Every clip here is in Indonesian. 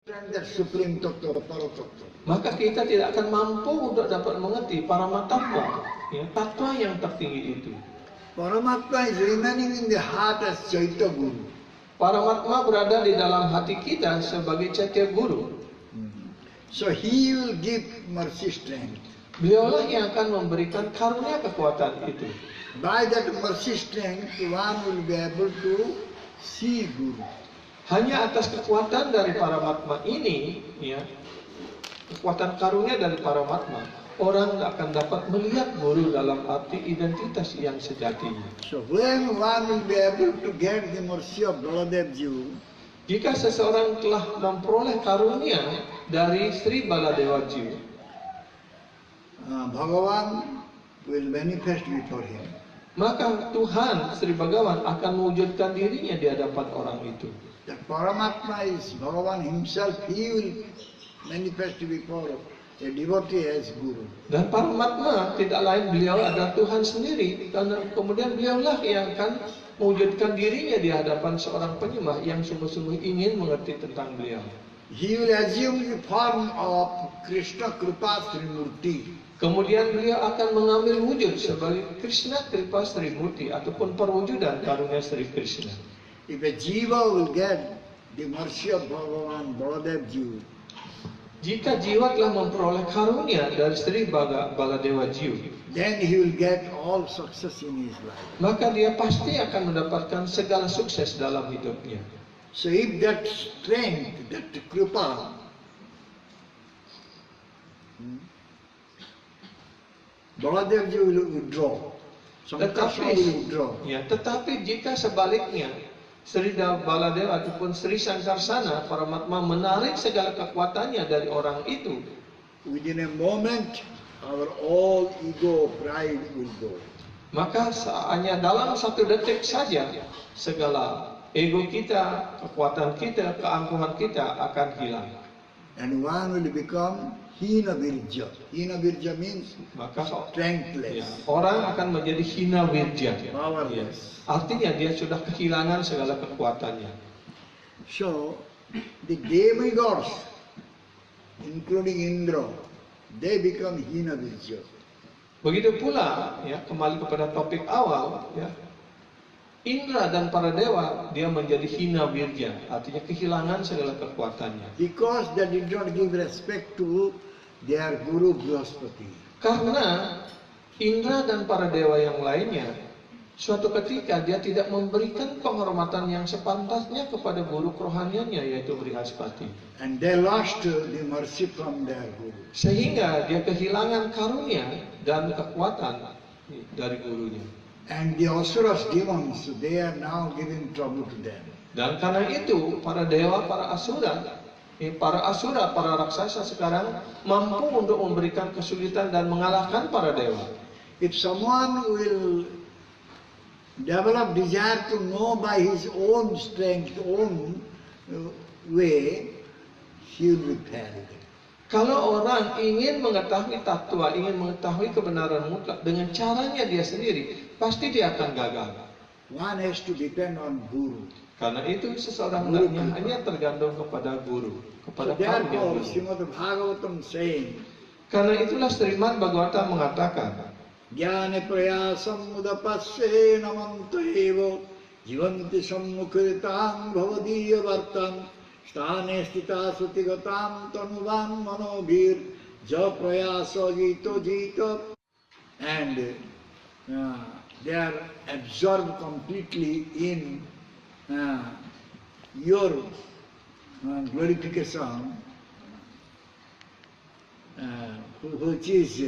That supreme tattva, paratattva. Maka kita tidak akan mampu untuk dapat mengerti Paramatma, ya, tatwa yang tertinggi itu. Paramatma is remaining in the heart as Chaitya Guru. Paramatma berada di dalam hati kita sebagai Chaitya Guru. So he will give mercy strength. Beliaulah yang akan memberikan karunia kekuatan itu. By that mercy strength, one will be able to see Guru. Hanya atas kekuatan dari Paramatma ini, ya, kekuatan karunia dari Paramatma, orang akan dapat melihat Guru dalam arti identitas yang sejatinya. So when one will be able to get the mercy of Baladev Ji, jika seseorang telah memperoleh karunia dari Sri Baladewa Ji, Bhagavan will manifest before him. maka Tuhan Sri Bhagavan akan mewujudkan dirinya di hadapan orang itu. That Paramatma is Bhagavan himself, he will manifest before a devotee as Guru. Dan Paramatma tidak lain, beliau adalah Tuhan sendiri, dan kemudian beliaulah yang akan mewujudkan dirinya di hadapan seorang penyembah yang sungguh-sungguh ingin mengerti tentang beliau. He will assume the form of Krishna Kripa Sri Murti. Kemudian beliau akan mengambil wujud sebagai Krishna Kripa Sri Murti ataupun perwujudan karunia Sri Krishna. If a jiva will get the mercy of Bhagavan Baladev Ji, Jika jiwa telah memperoleh karunia dari Sri Baladewa Ji, then he will get all success in his life. maka dia pasti akan mendapatkan segala sukses dalam hidupnya. So if that strength, that kripa, Baladev Ji will withdraw. Sankarsana will withdraw. Tetapi jika sebaliknya Sri Baladewa ataupun Sri Sankarsana Paramatma menarik segala kekuatannya dari orang itu, Within a moment, our all ego, pride will go. maka hanya dalam satu detik saja segala ego kita, kekuatan kita, keangkuhan kita akan hilang. And one will become Hina Virja. Hina Virja means Maka strengthless, orang akan menjadi hina wirja. powerless. Artinya dia sudah kehilangan segala kekuatannya. So, the demigods, including Indra, they become Hina Virja. Begitu pula, ya, kembali kepada topik awal, ya, Indra dan para dewa dia menjadi hina wirja, artinya kehilangan segala kekuatannya. Because they did not give respect to their Guru Brihaspati. Karena Indra dan para dewa yang lainnya, suatu ketika dia tidak memberikan penghormatan yang sepantasnya kepada guru kerohaniannya, yaitu Brihaspati. And they lost the mercy from their Guru. Sehingga dia kehilangan karunia dan kekuatan dari gurunya. And the Asuras demons, they are now giving trouble to them. Dan karena itu para dewa, para asura, para raksasa sekarang mampu untuk memberikan kesulitan dan mengalahkan para dewa. If someone will develop desire to know by his own strength, own way, he will be failed. Kalau orang ingin mengetahui tatwa, ingin mengetahui kebenaran mutlak dengan caranya dia sendiri, pasti dia akan gagal. One has to depend on Guru. Karena itu seseorang hanya tergantung kepada guru, So kepada therefore, karunia. Srimad Bhagavatam saying, Karena itulah Srimad Bhagavatam mengatakan, Jnana prayasam udapasya namanto evo jivanti sammukritam bhavadiya vartam stane stita sutigatam tanuvam manobhir ja prayasa jito jito. And they are absorbed completely in your glorification, which is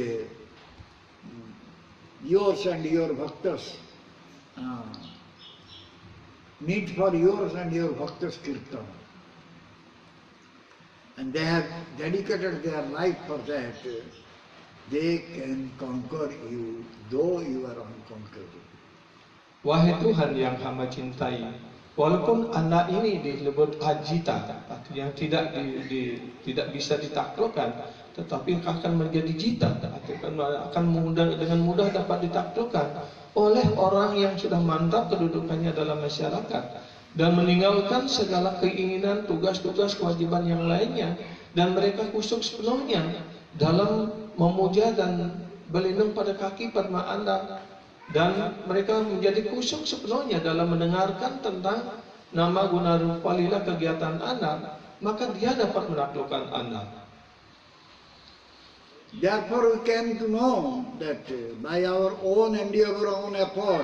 yours and your bhaktas, need for yours and your bhaktas kirtan. And they have dedicated their life for that. They can conquer you, though you are unconquerable. wahai Tuhan yang hamba cintai, walaupun Anda ini disebut ajita, artinya tidak bisa ditaklukkan, tetapi akan menjadi jita, akan dengan mudah dapat ditaklukkan oleh orang yang sudah mantap kedudukannya dalam masyarakat. dan meninggalkan segala keinginan, tugas-tugas, kewajiban yang lainnya, dan mereka khusyuk sepenuhnya dalam memuja dan berlindung pada kaki Padma Anda, dan mereka menjadi khusyuk sepenuhnya dalam mendengarkan tentang nama guna rupa lila kegiatan Anda, maka dia dapat menaklukkan Anda. Therefore we came to know that by our own endeavor, own effort,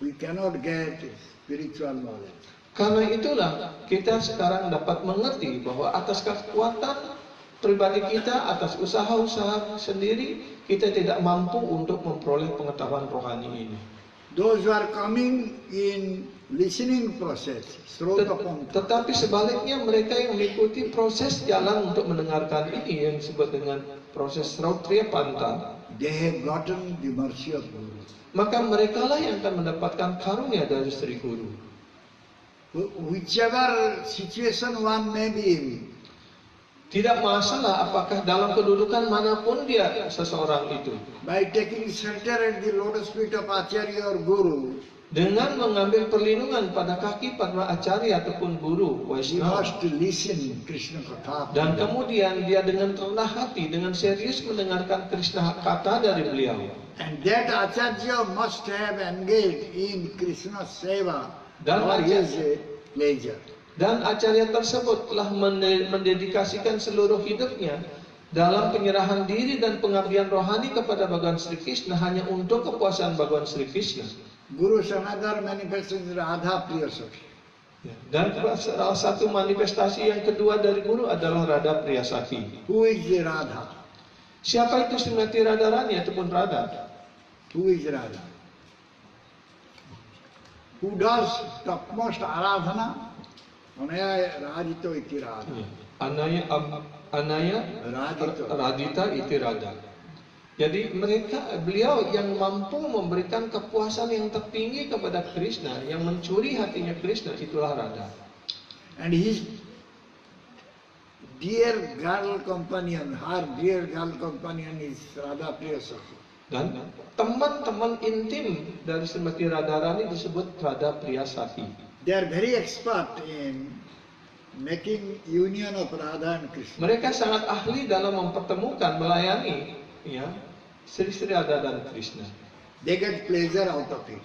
we cannot get spiritual knowledge. Karena itulah kita sekarang dapat mengerti bahwa atas kekuatan pribadi kita, atas usaha-usaha sendiri, kita tidak mampu untuk memperoleh pengetahuan rohani ini. Those who are coming in listening process, Srota Panta, Tetapi sebaliknya mereka yang mengikuti proses jalan untuk mendengarkan ini yang disebut dengan proses Srautriya Panta, they have gotten the mercy of Guru. maka mereka lah yang akan mendapatkan karunia dari Sri Guru. Whichever situation one may be in, Tidak masalah apakah dalam kedudukan manapun dia seseorang itu, by taking shelter at the lotus feet of Acharya or Guru, dengan mengambil perlindungan pada kaki Padma Acarya ataupun Guru he Vaishnava, must listen Krishna Katha. dan kemudian dia dengan rendah hati, dengan serius mendengarkan Krishna kata dari beliau. And that Acharya must have engaged in Krishna Seva Dan for his pleasure. Dan acarya tersebut telah mendedikasikan seluruh hidupnya dalam penyerahan diri dan pengabdian rohani kepada Bhagawan Sri Krishna hanya untuk kepuasan Bhagawan Sri Krishna. Guru Sanadar manifested Radha Priya Sakhi. Dan salah satu manifestasi yang kedua dari Guru adalah Radha Priya Sakhi. Who is the Radha? Siapa itu Srimati Radharani ataupun Radha? Who is Radha? Who does topmost Aradhana? Anaya Radhito iti Radha. Anaya Radhita iti Radha. Jadi beliau yang mampu memberikan kepuasan yang tertinggi kepada Krishna, yang mencuri hatinya Krishna, itulah Radha. And his dear girl companion, her dear girl companion is Radha Priya Sakhi. Dan teman-teman intim dari Srimati Radharani disebut Radha Priya Sakhi. They are very expert in making union of Radha and Krishna. Mereka sangat ahli dalam mempertemukan, melayani, ya, Sri Radha dan Krishna. They get pleasure out of it.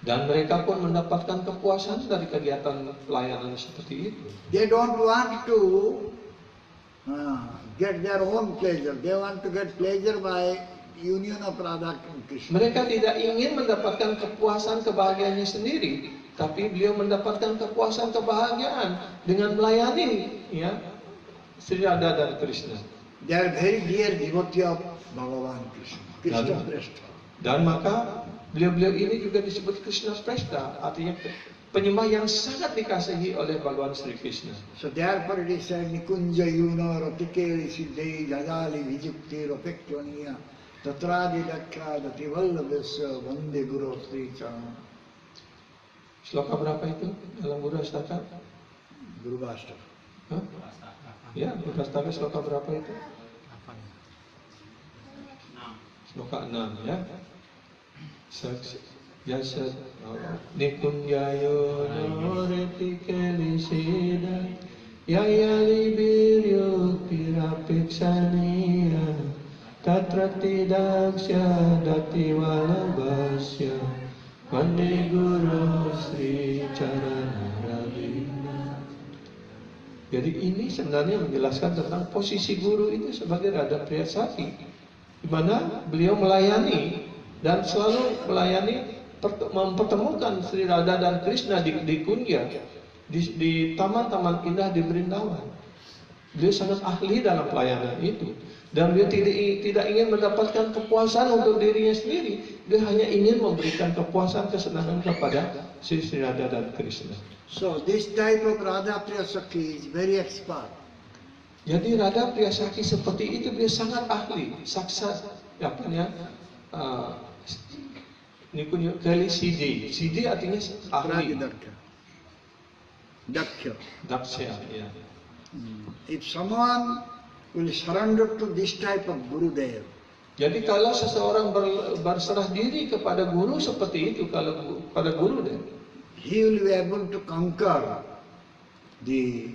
Dan mereka pun mendapatkan kepuasan dari kegiatan pelayanan seperti itu. They don't want to get their own pleasure. They want to get pleasure by union of Radha and Krishna. Mereka tidak ingin mendapatkan kepuasan kebahagiaannya sendiri, tapi beliau mendapatkan kepuasan kebahagiaan dengan melayani, ya, Sri Radha dan Krishna. They are very dear devotee of Bhagavan Krishna. Krishna Prestha. Dan maka beliau-beliau ini juga disebut Krishna Prestha, artinya penyembah yang sangat dikasihi oleh Bhagawan Sri Krishna. So therefore it is said Nikunja Yuna Ratikeli Siddhei Jajali Vijukti Rapektvaniya Tatradi Lakha Dati Vallabhasya Vande Guru Sri Chana. Sloka berapa itu dalam Guru Astaka? Guru Astaka. Hah? Ya, Guru Astaka sloka berapa itu? Sloka 6 ya. Yasad Nikunjayo Noretikeli Sida Yayali Biryo Pirapiksaniya Tatrati Daksya Dati Walabhasya Vande Guru Sri Charana Ravina. Jadi ini sebenarnya menjelaskan tentang posisi guru itu sebagai Radha Priya Sakhi, di mana beliau melayani dan selalu melayani, mempertemukan Sri Radha dan Krishna di Kunja, di taman-taman indah di Brindawan. Beliau sangat ahli dalam pelayanan itu, dan beliau tidak ingin mendapatkan kepuasan untuk dirinya sendiri. Dia hanya ingin memberikan kepuasan, kesenangan kepada Sri Radha dan Krishna. So this type of Radha Priya Sakhi is very expert. Jadi Radha Priya Sakhi seperti itu dia sangat ahli, saksa, apa namanya? Nikunyo kali Siddhi. Siddhi artinya ahli. Daksya, ya. If someone will surrender to this type of Gurudev, Jadi kalau seseorang berserah diri kepada guru seperti itu, kalau pada Gurudev, he will be able to conquer the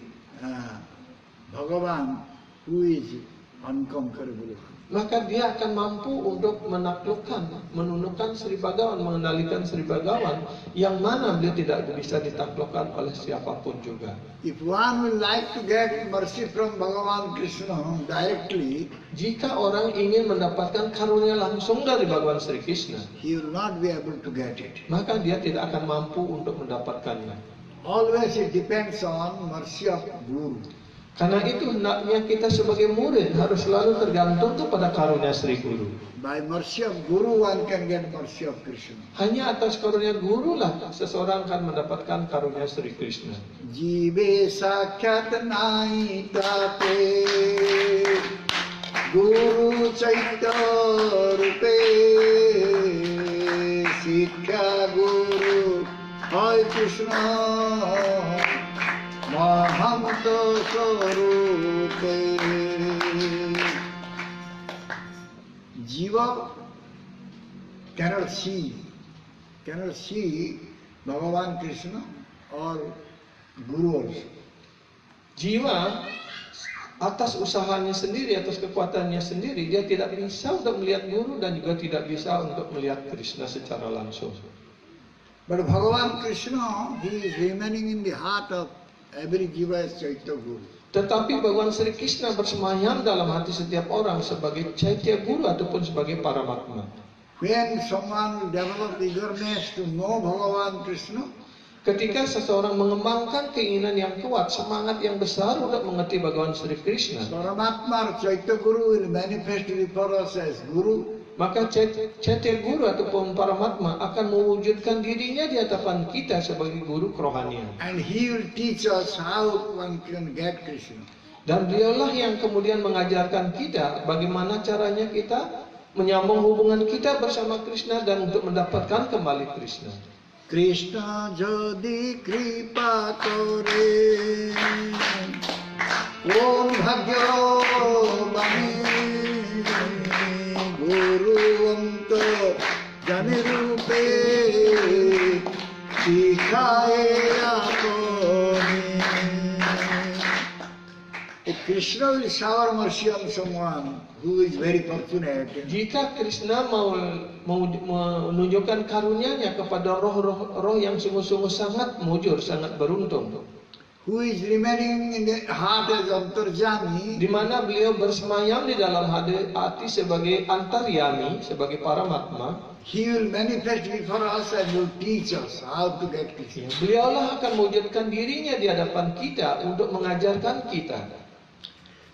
Bhagavan who is unconquerable. Maka dia akan mampu untuk menaklukkan, menundukkan Sri Bhagawan, mengendalikan Sri Bhagawan, yang mana beliau tidak bisa ditaklukkan oleh siapapun juga. If one will like to get mercy from Bhagavan Krishna directly, jika orang ingin mendapatkan karunia langsung dari Bhagawan Sri Krishna, he will not be able to get it. maka dia tidak akan mampu untuk mendapatkannya. Always it depends on mercy of Guru. Karena itu hendaknya kita sebagai murid harus selalu tergantung kepada karunia Sri Guru. By mercy of Guru one can get mercy of Krishna. Hanya atas karunia Guru lah seseorang akan mendapatkan karunia Sri Krishna. Jive sakyat nai tate Guru chaitya rupe Sikha Guru Hai Krishna Mahamta Sarupe. Jiva cannot see Bhagavan Krishna or Guru also. Jiwa atas usahanya sendiri, atas kekuatannya sendiri, dia tidak bisa untuk melihat Guru dan juga tidak bisa untuk melihat Krishna secara langsung. But Bhagavan Krishna, he is remaining in the heart of every jiva as Chaitya Guru. Tetapi Bhagavan Sri Krishna bersemayam dalam hati setiap orang sebagai Chaitya Guru ataupun sebagai Paramatma. When someone will develop eagerness to know Bhagavan Krishna, ketika seseorang mengembangkan keinginan yang kuat, semangat yang besar untuk mengerti Bhagavan Sri Krishna, Paramatma or Chaitya Guru will manifest before us as Guru. maka Chaitya Guru ataupun Paramatma akan mewujudkan dirinya di hadapan kita sebagai guru kerohanian. And he will teach us how one can get Krishna. Dan beliaulah yang kemudian mengajarkan kita bagaimana caranya kita menyambung hubungan kita bersama Krishna dan untuk mendapatkan kembali Krishna. Krishna jodi kripa kore Om bhagyo bani Guru anta jane rupe Sikhaye apone. If Krishna will shower mercy on someone who is very fortunate, Jika Krishna mau menunjukkan karunia-Nya kepada roh-roh yang sungguh-sungguh sangat mujur, sangat beruntung, who is remaining in the heart as Antarjami, di mana beliau bersemayam di dalam hati sebagai antaryami, sebagai Paramatma, he will manifest before us and will teach us how to get Krishna. beliaulah akan mewujudkan dirinya di hadapan kita untuk mengajarkan kita.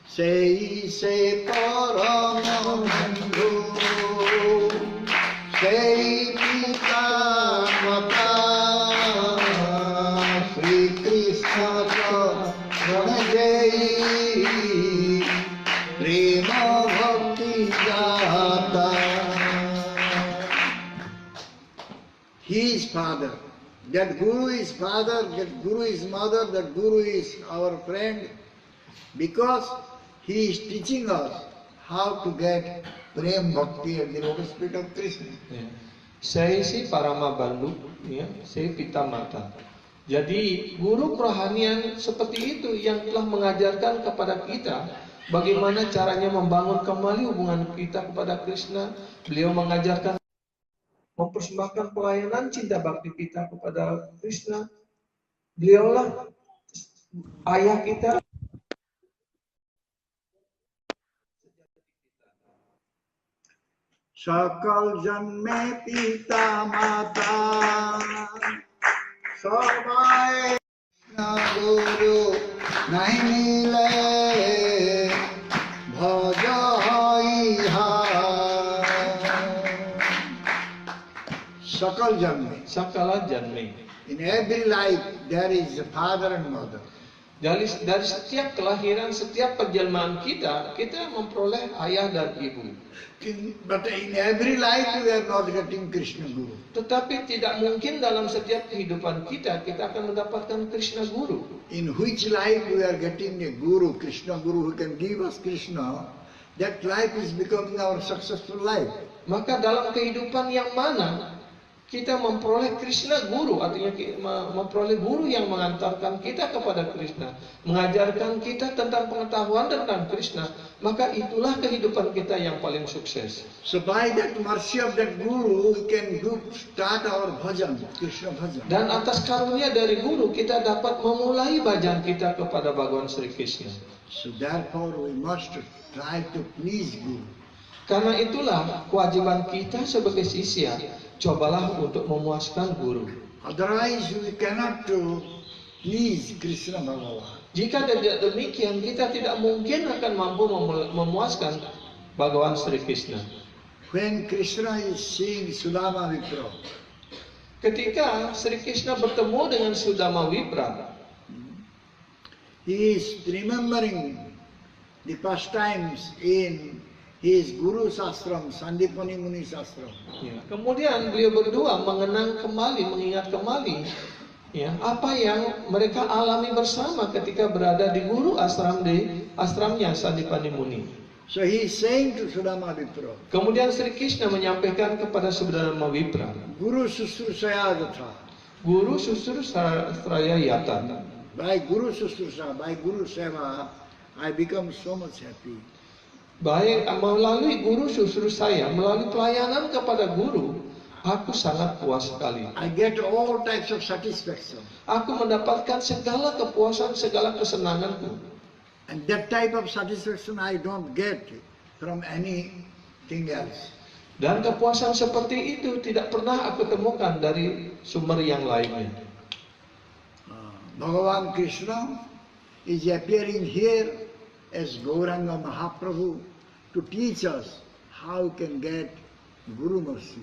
Sei se parama bandhu, sei pita mata, Sri Krishna pranajai, prema bhakti jata. He is father. That Guru is father, that Guru is mother, that Guru is our friend, because he is teaching us how to get prem bhakti at the lotus feet of Krishna. Saya si Parama Bandhu, ya, saya Pita Mata. Jadi guru kerohanian seperti itu yang telah mengajarkan kepada kita bagaimana caranya membangun kembali hubungan kita kepada Krishna. Beliau mengajarkan mempersembahkan pelayanan cinta bakti kita kepada Krishna. Beliaulah ayah kita. Sakal janme pita mata, sabai na guru nahi mile, bhaja hai ha. Sakal janme. Sakala janme. In every life there is a father and mother. Dari setiap kelahiran, setiap penjelmaan kita memperoleh ayah dan ibu. But in every life we are not getting Krishna Guru. Tetapi tidak mungkin dalam setiap kehidupan kita akan mendapatkan Krishna Guru. In which life we are getting a Guru, Krishna Guru, who can give us Krishna, that life is becoming our successful life. Maka dalam kehidupan yang mana kita memperoleh Krishna guru, artinya memperoleh guru yang mengantarkan kita kepada Krishna, mengajarkan kita tentang pengetahuan tentang Krishna, maka itulah kehidupan kita yang paling sukses. So by that mercy of that guru, we can start our bhajan, Krishna bhajan. Dan atas karunia dari guru, kita dapat memulai bhajan kita kepada Bhagawan Sri Krishna. So therefore we must try to please guru. Karena itulah kewajiban kita sebagai sisya, cobalah untuk memuaskan guru. Otherwise we cannot please Krishna Bhagavan. Jika tidak demikian, kita tidak mungkin akan mampu memuaskan Bhagawan Sri Krishna. When Krishna is seeing Sudama Vipra, Ketika Sri Krishna bertemu dengan Sudama Wipra, he is remembering the pastimes in his Guru's ashram, Sandipani Muni's ashram. ya, kemudian beliau berdua mengingat kembali ya, apa yang mereka alami bersama ketika berada di guru ashramnya Sandipani Muni. So he is saying to Sudama Vipra, Kemudian Sri Krishna menyampaikan kepada Sudama Wipra, Guru Susrusaya Gatha. Guru Susur Saraya Yata. By Guru Susrusa, by Guru Seva, I become so much happy. Baik, melalui guru susur saya, melalui pelayanan kepada guru, aku sangat puas sekali. I get all types of satisfaction. Aku mendapatkan segala kepuasan, segala kesenanganku. And that type of satisfaction I don't get from anything else. Dan kepuasan seperti itu tidak pernah aku temukan dari sumber yang lainnya. Bhagavan Krishna is appearing here as Gauranga Mahaprabhu to teach us how we can get Guru mercy.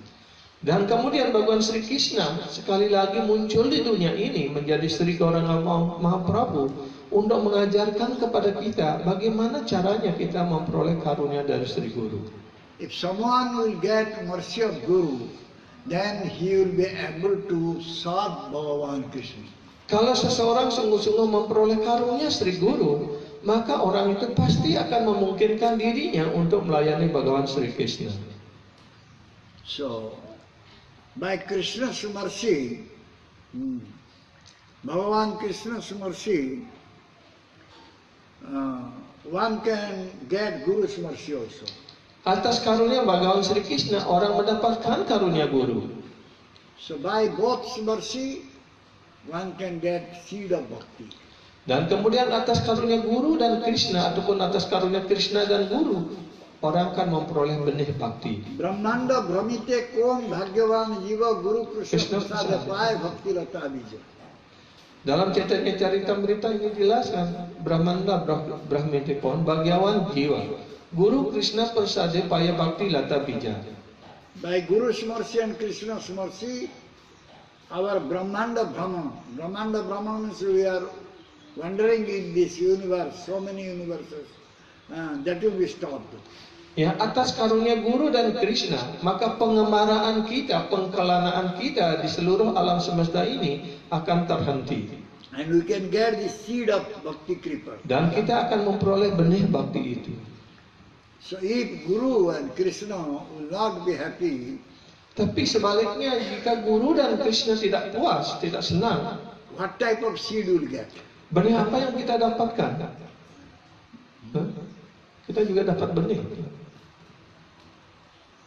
Dan kemudian Bhagawan Sri Krishna sekali lagi muncul di dunia ini menjadi Sri Gauranga Mahaprabhu untuk mengajarkan kepada kita bagaimana caranya kita memperoleh karunia dari Sri Guru. If someone will get mercy of Guru, then he will be able to serve Bhagavan Krishna. Kalau seseorang sungguh-sungguh memperoleh karunia Sri Guru, maka orang itu pasti akan memungkinkan dirinya untuk melayani Bhagawan Sri Krishna. So, by Krishna's mercy, Bhagavan Krishna's mercy, one can get Guru's mercy also. Atas karunia Bhagawan Sri Krishna, orang mendapatkan karunia guru. So by both mercy, one can get seed of bhakti. Dan kemudian atas karunia guru dan Krishna, ataupun atas karunia Krishna dan guru, orang akan memperoleh benih bakti. Brahmanda Brahmite Kom Bhagyavan Jiva Guru Krishna Krishna Prasada Prasada. Pai Bhakti Lata Bija. Dalam Chaitanya Charitamrita ini dijelaskan, Brahmanda Brahmitikon Bhagyavan Jiwa, Guru Krishna Prasade Paya Bhakti Lata Bija. By Guru's mercy and Krishna's mercy, our Brahmanda Brahma means we are wandering in this universe, so many universes, that will be stopped. Ya, atas karunia guru dan Krishna, maka pengemaraan kita, pengkelanaan kita di seluruh alam semesta ini akan terhenti. And we can get the seed of Bhakti Kripa. Dan kita akan memperoleh benih bakti itu. So if Guru and Krishna will not be happy, Tapi sebaliknya, jika guru dan Krishna tidak puas, tidak senang, what type of seed will get? benih apa yang kita dapatkan? Hah? Kita juga dapat benih.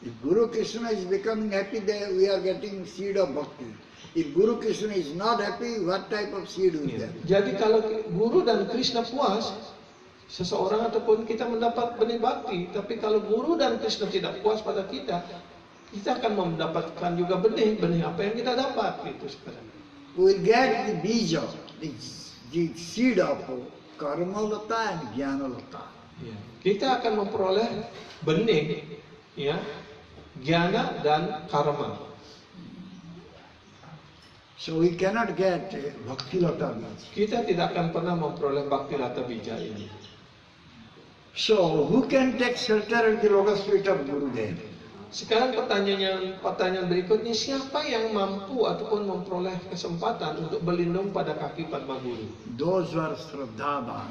If Guru Krishna is becoming happy, then we are getting seed of bhakti. If Guru Krishna is not happy, what type of seed will get? Jadi kalau guru dan Krishna puas, seseorang ataupun kita mendapat benih bakti. Tapi kalau guru dan Krishna tidak puas pada kita akan mendapatkan juga benih apa yang kita dapat gitu sekarang. We will get the bija, the seed of karma lata and jnana lata. Ya. Kita akan memperoleh benih, ya, jnana dan karma. So we cannot get bhakti lata bija. Kita tidak akan pernah memperoleh bhakti lata bija ini. So who can take shelter at the lotus feet of Gurudev? Sekarang pertanyaan berikutnya, siapa yang mampu ataupun memperoleh kesempatan untuk berlindung pada kaki Padma Guru? Those who are Shraddhavan.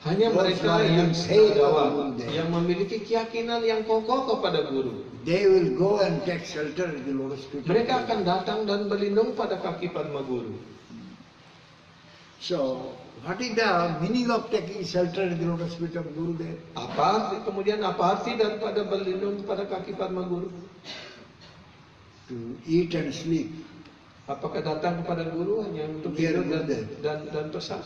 Hanya those mereka who are yang in faith of sejawat, Gurudev, yang memiliki keyakinan yang kokoh kepada guru. they will go and take shelter in the lotus feet. Mereka akan datang dan berlindung pada kaki Padma Guru. So, what is the meaning of taking shelter in the lotus feet of Gurudev? Apa arti daripada berlindung pada kaki Padma Guru? To eat and sleep. Apakah datang kepada guru hanya untuk Biar tidur Gurudev. dan pesan?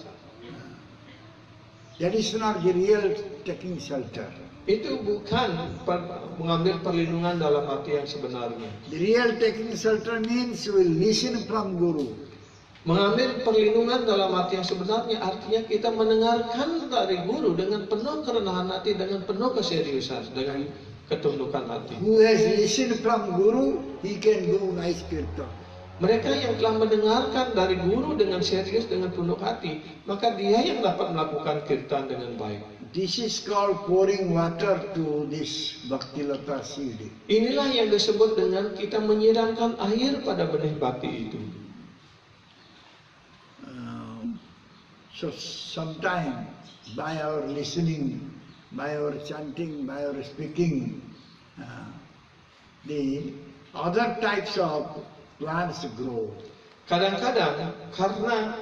That is not the real taking shelter. Itu bukan mengambil perlindungan dalam arti yang sebenarnya. The real taking shelter means we will listen from Guru. Mengambil perlindungan dalam arti yang sebenarnya artinya kita mendengarkan dari guru dengan penuh kerenahan hati, dengan penuh keseriusan, dengan ketundukan hati. Who has listened from Guru, he can do nice kirtan. Mereka yang telah mendengarkan dari guru dengan serius, dengan penuh hati, maka dia yang dapat melakukan kirtan dengan baik. This is called pouring water to this Bhakti Lata seed. Inilah yang disebut dengan kita menyiramkan air pada benih bakti itu. So sometime by our listening, by our chanting, by our speaking, the other types of plants grow. Kadang-kadang karena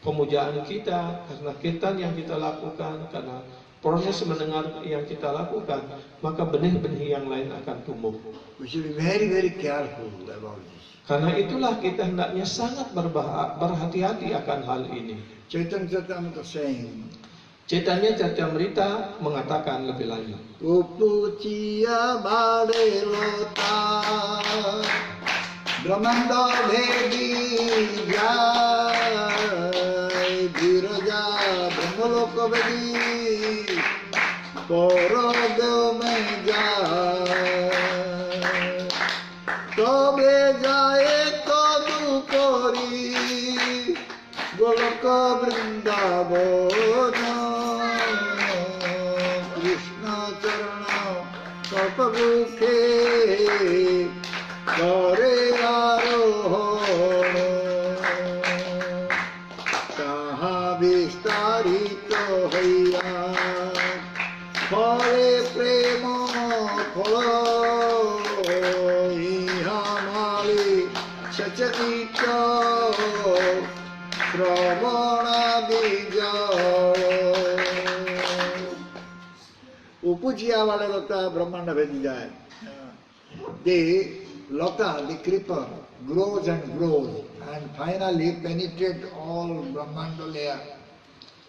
pemujaan kita, karena kirtan yang kita lakukan, karena proses mendengar yang kita lakukan, maka benih-benih yang lain akan tumbuh. We should be very, very careful about this. Karena itulah kita hendaknya sangat berhati-hati akan hal ini. Chaitanya Charitamrita saying, Chaitanya Charitamrita mengatakan lebih lanjut. Upuchiya bade lota Brahmanda bhedi jai Viraja Brahmaloko bhedi Porodo me jai Tobe jai todu kori Golaka Vrindavana Krishna Charana Kapabukhe Kare Arohana Taha Vistarito Haiya Phale Prema Phalo Iha Mali Sachadita Pramana Bijaya Upujiya wale lata Brahmanda bhedi jai. The lata, the creeper, grows and grows and finally penetrate all Brahmanda layer.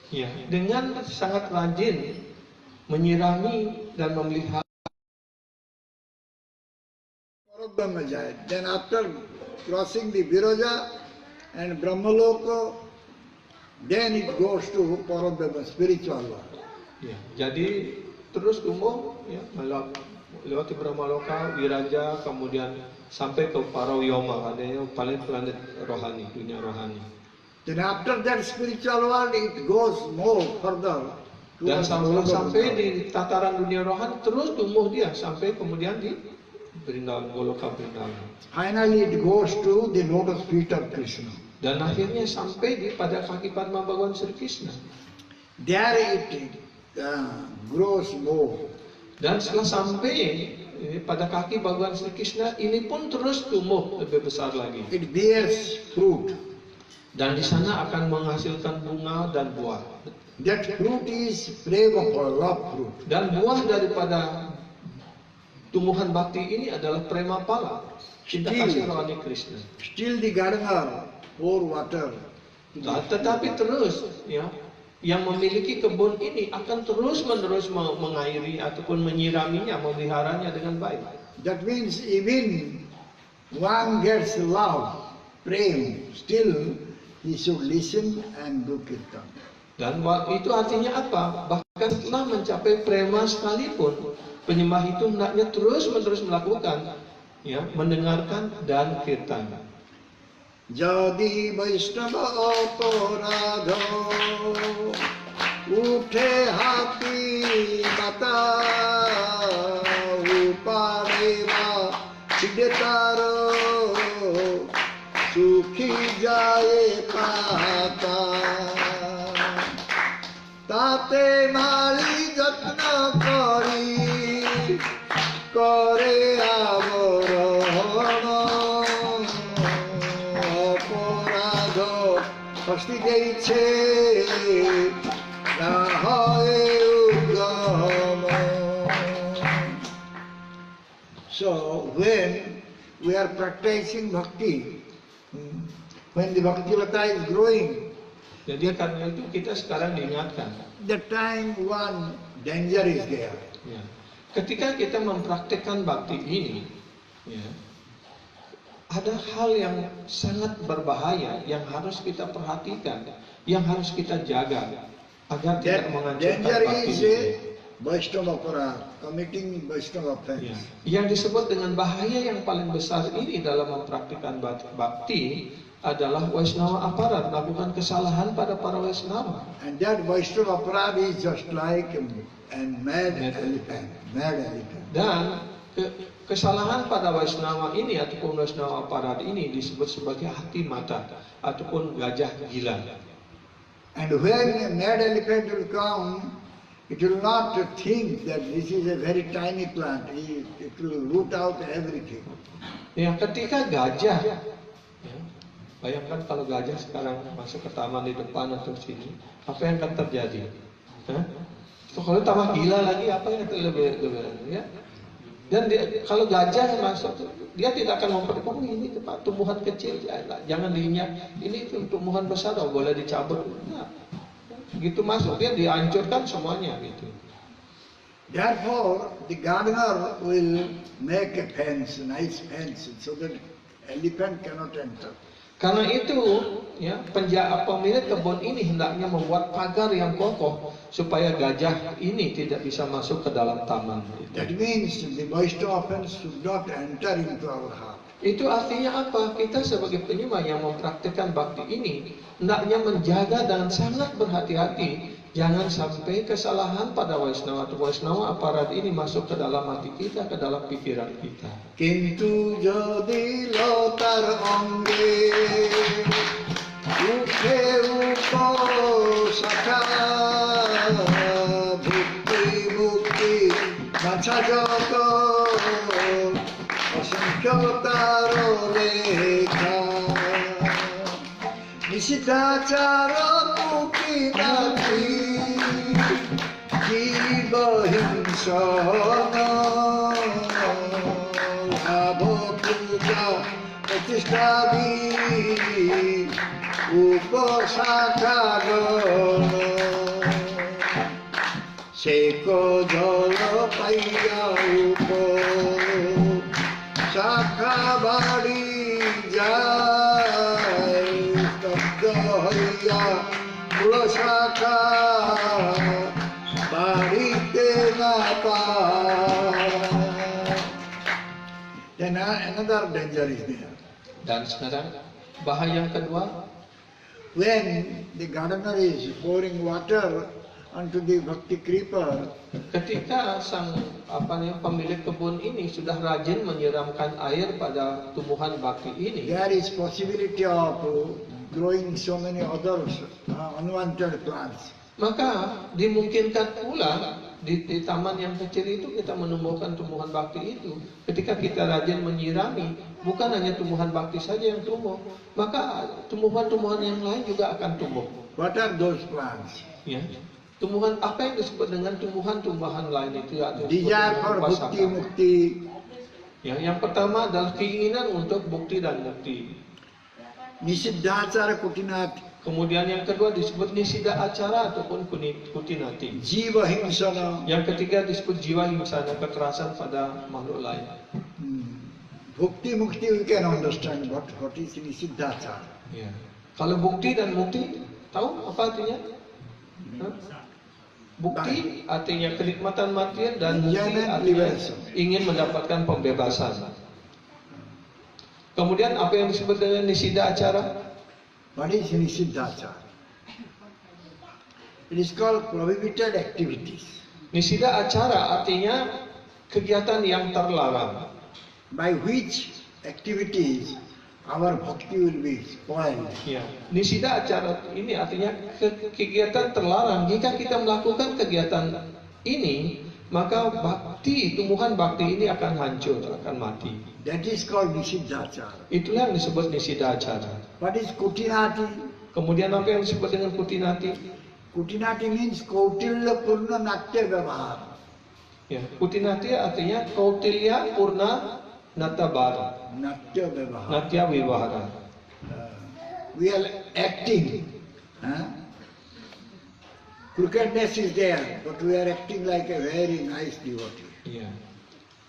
Ya, dengan sangat rajin menyirami dan memelihara Paradhamma jai. Then after crossing the Viraja and Brahmaloko, then it goes to Paradhamma, spiritual world. ya, jadi terus tumbuh ya, melewati Brahmaloka, Viraja, kemudian sampai ke Paravyoma, adanya planet-planet rohani, dunia rohani. Then after that spiritual world, it goes more further. Dan towards sampai Goloka. di tataran dunia rohani terus tumbuh dia sampai kemudian di Vrindavan, Goloka Vrindavan. Finally, it goes to the lotus feet of Krishna. Dan akhirnya sampai di pada kaki Padma Bhagawan Sri Krishna. There it grows more. Dan setelah sampai pada kaki Bhagawan Sri Krishna, ini pun terus tumbuh lebih besar lagi. It bears fruit. Dan di sana akan menghasilkan bunga dan buah. That fruit is prema love fruit. Dan buah daripada tumbuhan bakti ini adalah prema pala, cinta kasih rohani Krishna. Still the gardener pour water. Tetapi terus ya, yang memiliki kebun ini akan terus-menerus mengairi ataupun menyiraminya, memeliharanya dengan baik. That means even one gets love, prema, still he should listen and do kirtan. Dan itu artinya apa? Bahkan setelah mencapai prema sekalipun, penyembah itu hendaknya terus-menerus melakukan, ya, mendengarkan dan kirtan. Jadi Vaishnava aparadha Uthe hati mata Upadeva Chidetaro Sukhi jaye pata Tat হাতে মালি যত্ন করি করে আবরণ অপরাধ হস্তি গেছে না হয় উদ্গম। So when we are practicing bhakti, when the bhakti lata is growing, Jadi karena itu kita sekarang diingatkan. that time one danger is there. Ya. Ketika kita mempraktikkan bakti ini, ya, ada hal yang sangat berbahaya yang harus kita perhatikan, yang harus kita jaga agar tidak That menghancurkan danger bakti is itu. a Vaishnava aparadh, committing Vaishnava Ya. offense. Yang disebut dengan bahaya yang paling besar ini dalam mempraktikkan bakti adalah Vaishnava aparat, melakukan kesalahan pada para Vaishnava. And that Vaishnava aparadh is just like a mad elephant. Mad elephant. Dan kesalahan pada Vaishnava ini ataupun Vaishnava aparat ini disebut sebagai hati mata ataupun gajah gila. And when a mad elephant will come, it will not think that this is a very tiny plant. It will root out everything. Ya, ketika gajah, ya, bayangkan kalau gajah sekarang masuk ke taman di depan atau sini, apa yang akan terjadi? Hah? So, kalau tambah gila lagi, apa yang lebih ya? Dan kalau gajah masuk, dia tidak akan memperhatikan ini tempat tumbuhan kecil, jangan diinjak. Ini tumbuhan besar, oh, boleh dicabut. Nah, gitu masuk dia dihancurkan semuanya gitu. Therefore, the gardener will make a fence, a nice fence, so that elephant cannot enter. Karena itu, ya, pemilik kebun ini hendaknya membuat pagar yang kokoh supaya gajah ini tidak bisa masuk ke dalam taman. That means the Vaishnava offense should not enter into our heart. Itu artinya apa? Kita sebagai penyembah yang mempraktikkan bakti ini hendaknya menjaga dan sangat berhati-hati jangan sampai kesalahan pada Vaishnava atau Vaishnava aparat ini masuk ke dalam hati kita, ke dalam pikiran kita. কিন্তু যদি লতার অঙ্গে উঠে উপশাখা ভক্তি মুক্তি বাছা যত অসংখ্য তার লেখা নিষিদ্ধাচার কুকি নাকি জীব হিংসন লাভ পূজা প্রতিষ্ঠাদি উপশাখা সে জল পাইয়া উপ শাখা বাড়ি যায় স্তব্ধ হইয়া মূল শাখা বাড়িতে না পায়। Then another danger is there. Dan sekarang bahaya yang kedua, When the gardener is pouring water onto the bhakti creeper, ketika sang pemilik kebun ini sudah rajin menyiramkan air pada tumbuhan bakti ini, there is possibility of growing so many other unwanted plants. maka dimungkinkan pula di taman yang kecil itu kita menumbuhkan tumbuhan bakti itu. Ketika kita rajin menyirami, bukan hanya tumbuhan bakti saja yang tumbuh, maka tumbuhan-tumbuhan yang lain juga akan tumbuh. What are those plants? Ya, tumbuhan apa yang disebut dengan tumbuhan-tumbuhan lain itu? Desire for bhakti mukti. Ya, yang pertama adalah keinginan untuk bukti dan mukti. Nisiddhachara kutinat. Kemudian yang kedua disebut nisida acara ataupun kutinati. Jiva himsana. Yang ketiga disebut jiwa himsana, kekerasan pada makhluk lain. Bhakti mukti we can understand what is nisiddhachara. Ya. Kalau bukti dan mukti, tahu apa artinya? Hah? Bukti artinya kenikmatan matian dan mukti artinya ingin mendapatkan pembebasan. Kemudian apa yang disebut dengan nisida acara? What is nisiddhachara? It is called prohibited activities. Nisida acara artinya kegiatan yang terlarang. By which activities our bhakti will be spoiled. Ya, nisida acara ini artinya kegiatan terlarang. Jika kita melakukan kegiatan ini, maka bakti, tumbuhan bakti ini akan hancur, akan mati. That is called Nishidhachara. Itulah yang disebut nisida acara. What is Kutinati? Kemudian apa yang disebut dengan kutinati? Kutinati means Kautilya Purna Natya Vyavahara. Ya, kutinati artinya kautilya purna natabara, Natya Vyavahara. natya vivahara. We are acting. Huh? Crookedness is there, but we are acting like a very nice devotee. Ya.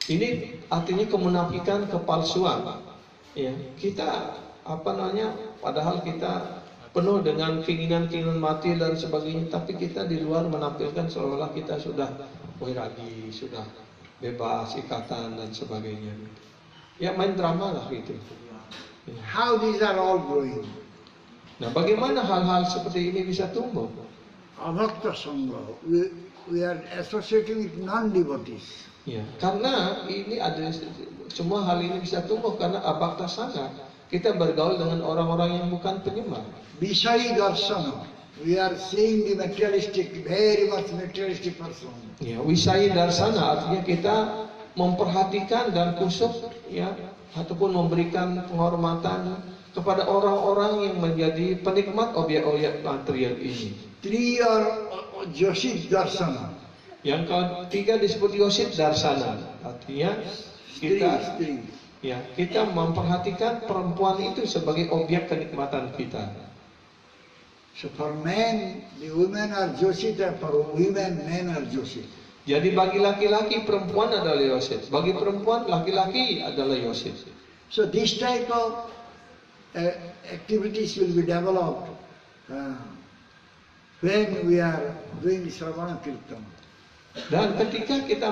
Ini artinya kemunafikan, kepalsuan. Ya, kita padahal kita penuh dengan keinginan mati dan sebagainya, tapi kita di luar menampilkan seolah-olah kita sudah wairagi, sudah bebas ikatan dan sebagainya. Ya, main drama lah gitu. Ya. How these are all growing? Nah, bagaimana hal-hal seperti ini bisa tumbuh? Abhakta Sangha, we are associating with non-devotees. Ya, karena ini ada semua hal ini bisa tumbuh karena abhakta sangha. Kita bergaul dengan orang-orang yang bukan penyembah. Vishayi Darsana, we are seeing the materialistic, very much materialistic person. Ya, wisai darsana artinya kita memperhatikan dan kusuk ya ataupun memberikan penghormatan kepada orang-orang yang menjadi penikmat objek-objek material ini. Three are Yoshit Darsana. Yang ketiga disebut Yoshit darsana, artinya kita kita memperhatikan perempuan itu sebagai objek kenikmatan kita. So for men, the women are Yoshit, and for women, men are Yoshit. Jadi bagi laki-laki perempuan adalah Yoshit, bagi perempuan laki-laki adalah Yoshit. So this type of activities will be developed when we are doing Shravana Kirtan. Dan ketika kita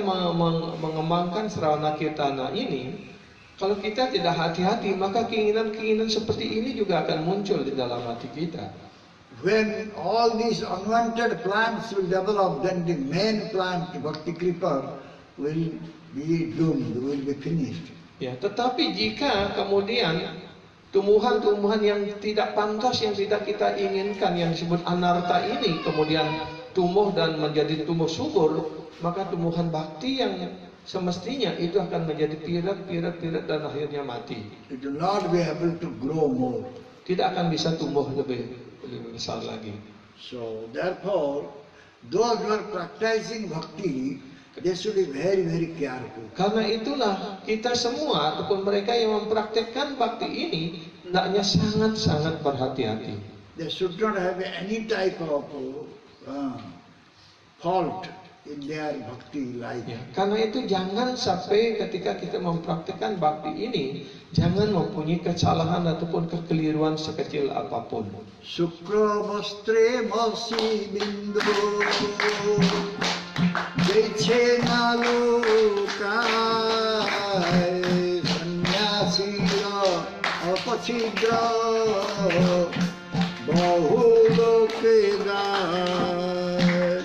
mengembangkan Shravana Kirtana ini, kalau kita tidak hati-hati, maka keinginan-keinginan seperti ini juga akan muncul di dalam hati kita. When all these unwanted plants will develop, then the main plant, Bhakti Kripa, will be doomed, will be finished. Ya, tetapi jika kemudian tumbuhan-tumbuhan yang tidak pantas, yang tidak kita inginkan, yang disebut anarta ini kemudian tumbuh dan menjadi tumbuh subur, maka tumbuhan bakti yang semestinya itu akan menjadi pirat dan akhirnya mati. It will not be able to grow more. Tidak akan bisa tumbuh lebih besar lagi. So therefore, those who are practicing bhakti, they should be very, very careful. Karena itulah kita semua ataupun mereka yang mempraktekkan bakti ini hendaknya sangat-sangat berhati-hati. They should not have any type of fault in their bhakti life. Ya, karena itu jangan sampai ketika kita mempraktekkan bakti ini, jangan mempunyai kesalahan ataupun kekeliruan sekecil apapun. Shukra vastre masi bindu Deche nalukai Sanyasira apachidra Bahuloke gaye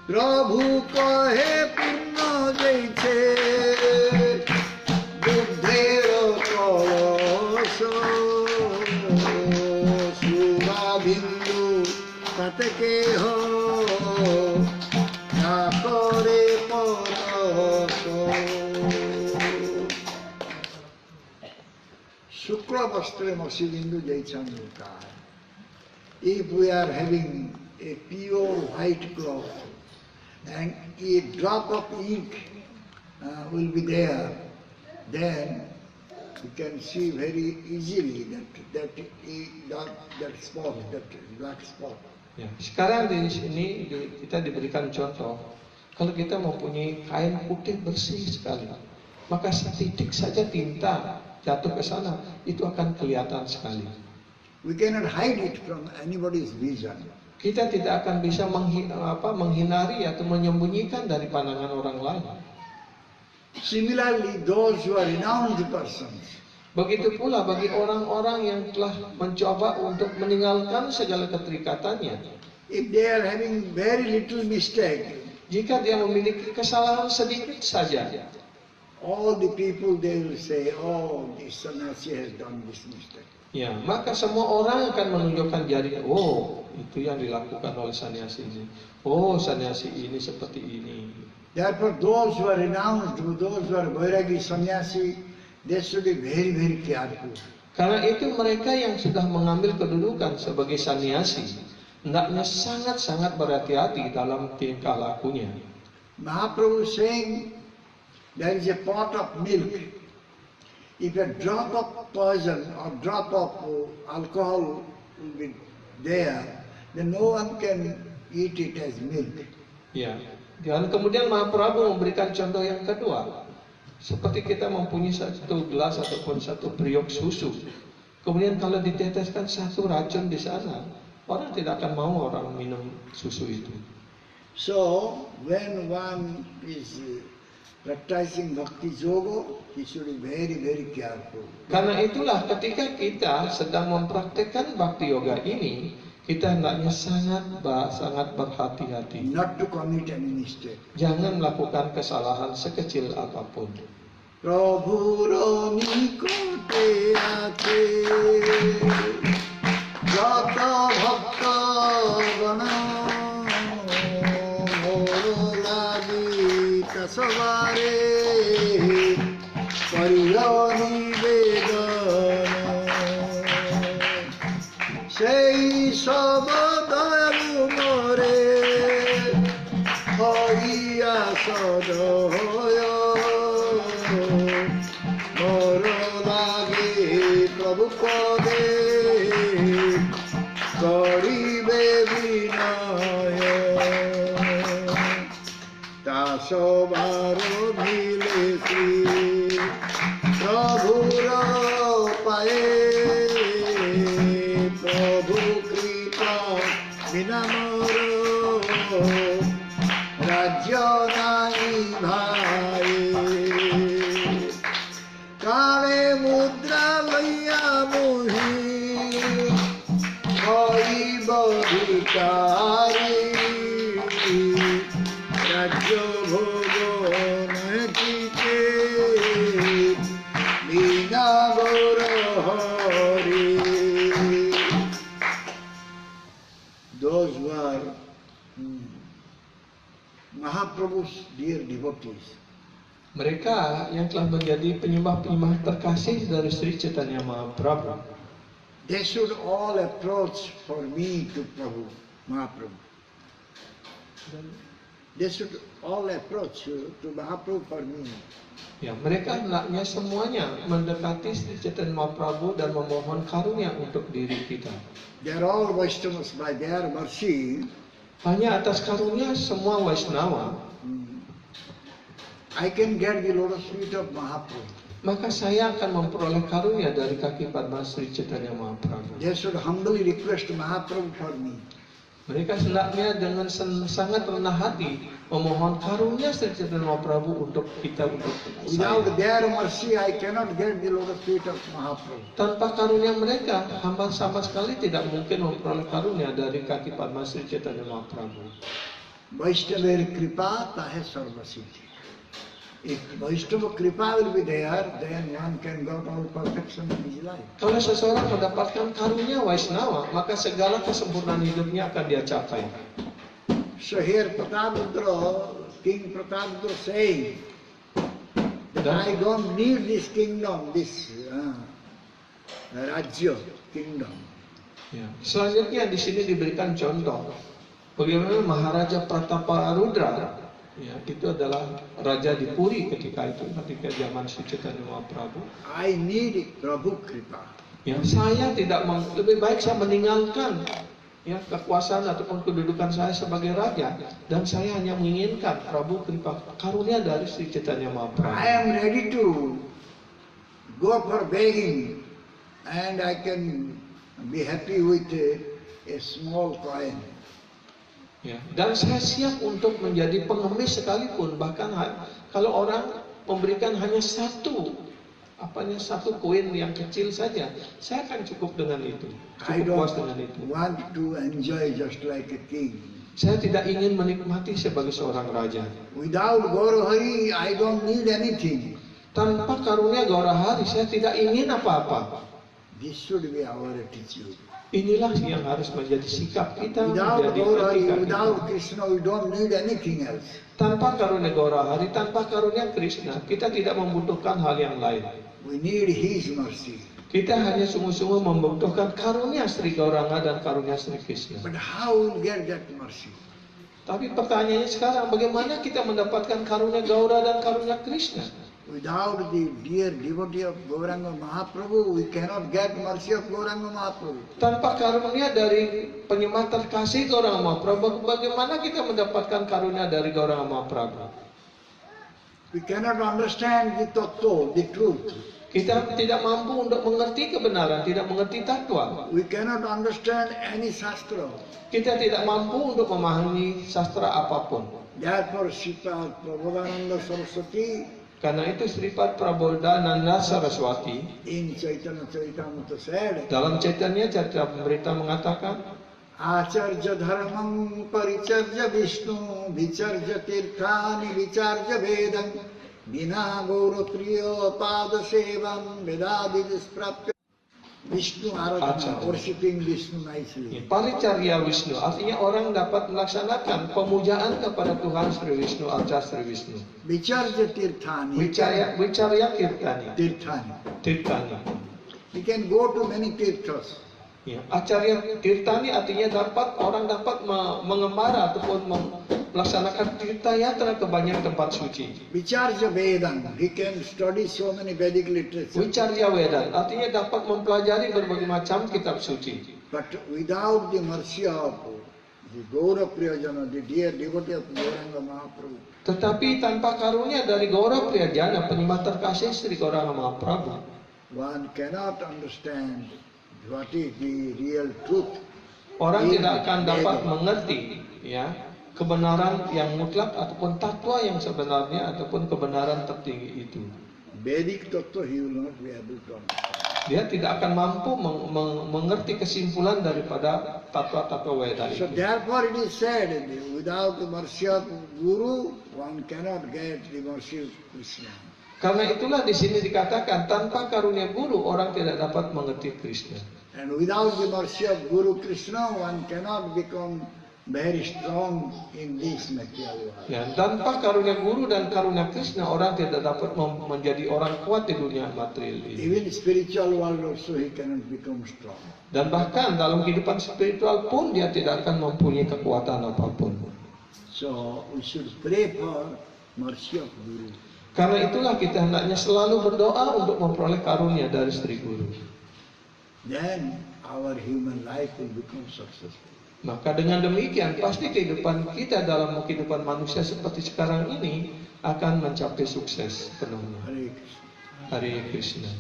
Prabhu kahe purna jaiche Buddhera kalasa Sura bindu tatke ho Nakare paraso Shukla vastre masi bindu jaichandukai. If we are having a pure white cloth and a drop of ink will be there, then you can see very easily that spot, that black spot. Ya, sekarang di sini kita diberikan contoh, kalau kita mempunyai kain putih bersih sekali, maka setitik saja tinta jatuh ke sana, itu akan kelihatan sekali. We cannot hide it from anybody's vision. Kita tidak akan bisa menghindari atau menyembunyikan dari pandangan orang lain. Similarly, those who are renounced persons, Begitu pula bagi orang-orang yang telah mencoba untuk meninggalkan segala keterikatannya. if they are having very little mistake, Jika dia memiliki kesalahan sedikit saja, all the people they will say, oh, this sannyasi has done this mistake. Ya, maka semua orang akan menunjukkan jari, oh, itu yang dilakukan oleh sannyasi ini. Oh, sannyasi ini seperti ini. Therefore, those who are renounced, those who are vairagi sannyasi, they should be very, very careful. Karena itu mereka yang sudah mengambil kedudukan sebagai sannyasi, hendaknya sangat-sangat berhati-hati dalam tingkah lakunya. Mahaprabhu is saying, there is a pot of milk. If a drop of poison or drop of alcohol will be there, then no one can eat it as milk. Ya, dan kemudian Mahaprabhu memberikan contoh yang kedua. Seperti kita mempunyai satu gelas ataupun satu periuk susu. Kemudian kalau diteteskan satu racun di sana, orang tidak akan mau orang minum susu itu. So, when one is practicing bhakti yoga, he should be very, very careful. Karena itulah ketika kita sedang mempraktekkan bhakti yoga ini, kita hendaknya sangat berhati-hati. Not to commit any mistake. Jangan melakukan kesalahan sekecil apapun. Prabhur nikote ate jata bhakta gana moro lagi tasavare pariyo nivedana sei sabadalu more hoya sadoya moro lagi prabhu pade karibe vinaya tasovaro mile sri prabhura paye prabhu kripa vinamoro rajya nai bhai kale mudra laya muhi hai bodhikari rajya bhogon kite vinamoro hari. Those who are Mahaprabhu's dear devotees, Mereka yang telah menjadi penyembah-penyembah terkasih dari Sri Chaitanya Mahaprabhu, they should all approach for me to Prabhu, Mahaprabhu. They should all approach to Mahaprabhu for me. ya, mereka hendaknya semuanya mendekati Sri Chaitanya Mahaprabhu dan memohon karunia untuk diri kita. They are all Vaishnavas by their mercy. Hanya atas karunia semua Vaishnava, I can get the lotus feet of Mahaprabhu. maka saya akan memperoleh karunia dari kaki Padma Sri Chaitanya Mahaprabhu. They should humbly request Mahaprabhu for me. Mereka hendaknya dengan sangat rendah hati memohon karunia Sri Chaitanya Mahaprabhu untuk kita, untuk Without saya. their mercy, I cannot get the lotus feet of Mahaprabhu. Tanpa karunia mereka, hamba sama sekali tidak mungkin memperoleh karunia dari kaki Padma Sri Chaitanya Mahaprabhu. Vaishnava kripa tahe sarvasiddhi. If Vaishnava kripa will be there, then one can get all perfection in his life. Kalau seseorang mendapatkan karunia Vaishnava, maka segala kesempurnaan hidupnya akan dia capai. So here Prataparudra, King Prataparudra saying that I don't need this kingdom, this Rajya kingdom. Ya. Selanjutnya di sini diberikan contoh bagaimana Maharaja Prataparudra, ya, itu adalah raja di Puri ketika zaman Sri Chaitanya Mahaprabhu. I need Prabhu kripa. Ya, saya tidak lebih baik saya meninggalkan ya kekuasaan ataupun kedudukan saya sebagai raja, dan saya hanya menginginkan Prabhu kripa, karunia dari Sri Chaitanya Mahaprabhu. I am ready to go for begging, and I can be happy with a small coin. Ya, dan saya siap untuk menjadi pengemis sekalipun, bahkan kalau orang memberikan hanya satu koin yang kecil saja, saya akan cukup dengan itu, I cukup puas don't dengan itu. want to enjoy just like a king. Saya tidak ingin menikmati sebagai seorang raja. Without Gaurahari, I don't need anything. Tanpa karunia Gaura Hari, saya tidak ingin apa-apa. This should be our attitude. Inilah yang harus menjadi sikap kita, Without menjadi Gaura Hari, etika without kita. Krishna, we don't need anything else. Tanpa karunia Gaura Hari, tanpa karunia Krishna, kita tidak membutuhkan hal yang lain. We need His mercy. Kita hanya sungguh-sungguh membutuhkan karunia Sri Gauranga dan karunia Sri Krishna. But how we'll get that mercy? Tapi pertanyaannya sekarang, bagaimana kita mendapatkan karunia Gaura dan karunia Krishna? Without the dear devotee of Gauranga Mahaprabhu, we cannot get mercy of Gauranga Mahaprabhu. Tanpa karunia dari penyembah terkasih Gauranga Mahaprabhu, bagaimana kita mendapatkan karunia dari Gauranga Mahaprabhu? We cannot understand the tattva, the truth. Kita tidak mampu untuk mengerti kebenaran, tidak mengerti tatwa. We cannot understand any sastra. Kita tidak mampu untuk memahami sastra apapun. Therefore, Sripad Prabodhananda Saraswati Karena itu Sripad Prabodhananda Saraswati in Chaitanya Charitamrita said, dalam Chaitanya Charitamrita mengatakan, Acharya dharmam paricharya Vishnu vicharya tirthani vicharya vedam Vina gaura priya pada sevam vedadi disprapya. Vishnu Aradhana, worshipping Vishnu nicely. Paricarya Wisnu, artinya orang dapat melaksanakan pemujaan kepada Tuhan Sri Wisnu, Arca Sri Wisnu. Vicharya tirthani. Wicarya Kirtani. Tirthani. Tirtani. We can go to many tirthas. Ya, Acarya Tirtani artinya orang dapat mengembara ataupun melaksanakan tirta yatra ke banyak tempat suci. Vicharya Vedam, he can study so many Vedic literature. Wicarya Vedan artinya dapat mempelajari berbagai macam kitab suci. But without the mercy of the Gaura Priyajana, the dear devotee of Gauranga Mahaprabhu, Tetapi tanpa karunia dari Gaura Priyajana, penyembah terkasih Sri Gauranga Mahaprabhu, one cannot understand what is the real truth. orang in tidak akan dapat Veda. mengerti ya kebenaran yang mutlak ataupun tatwa yang sebenarnya ataupun kebenaran tertinggi itu. Vedic tattva he will not be able to understand. Dia tidak akan mampu mengerti kesimpulan daripada tatwa-tatwa Weda So itu. therefore it is said, without the mercy of Guru, one cannot get the mercy of Krishna. Karena itulah di sini dikatakan tanpa karunia guru orang tidak dapat mengerti Krishna. And without the mercy of Guru Krishna, one cannot become very strong in this material world. Ya, tanpa karunia guru dan karunia Krishna orang tidak dapat menjadi orang kuat di dunia material ini. Even spiritual world also he cannot become strong. Dan bahkan dalam kehidupan spiritual pun dia tidak akan mempunyai kekuatan apapun. So we should pray for mercy of Guru. Karena itulah kita hendaknya selalu berdoa untuk memperoleh karunia dari Sri Guru. Then our human life will become successful. Maka dengan demikian pasti kehidupan kita dalam kehidupan manusia seperti sekarang ini akan mencapai sukses penuhnya. Hare Krishna. Hare Krishna.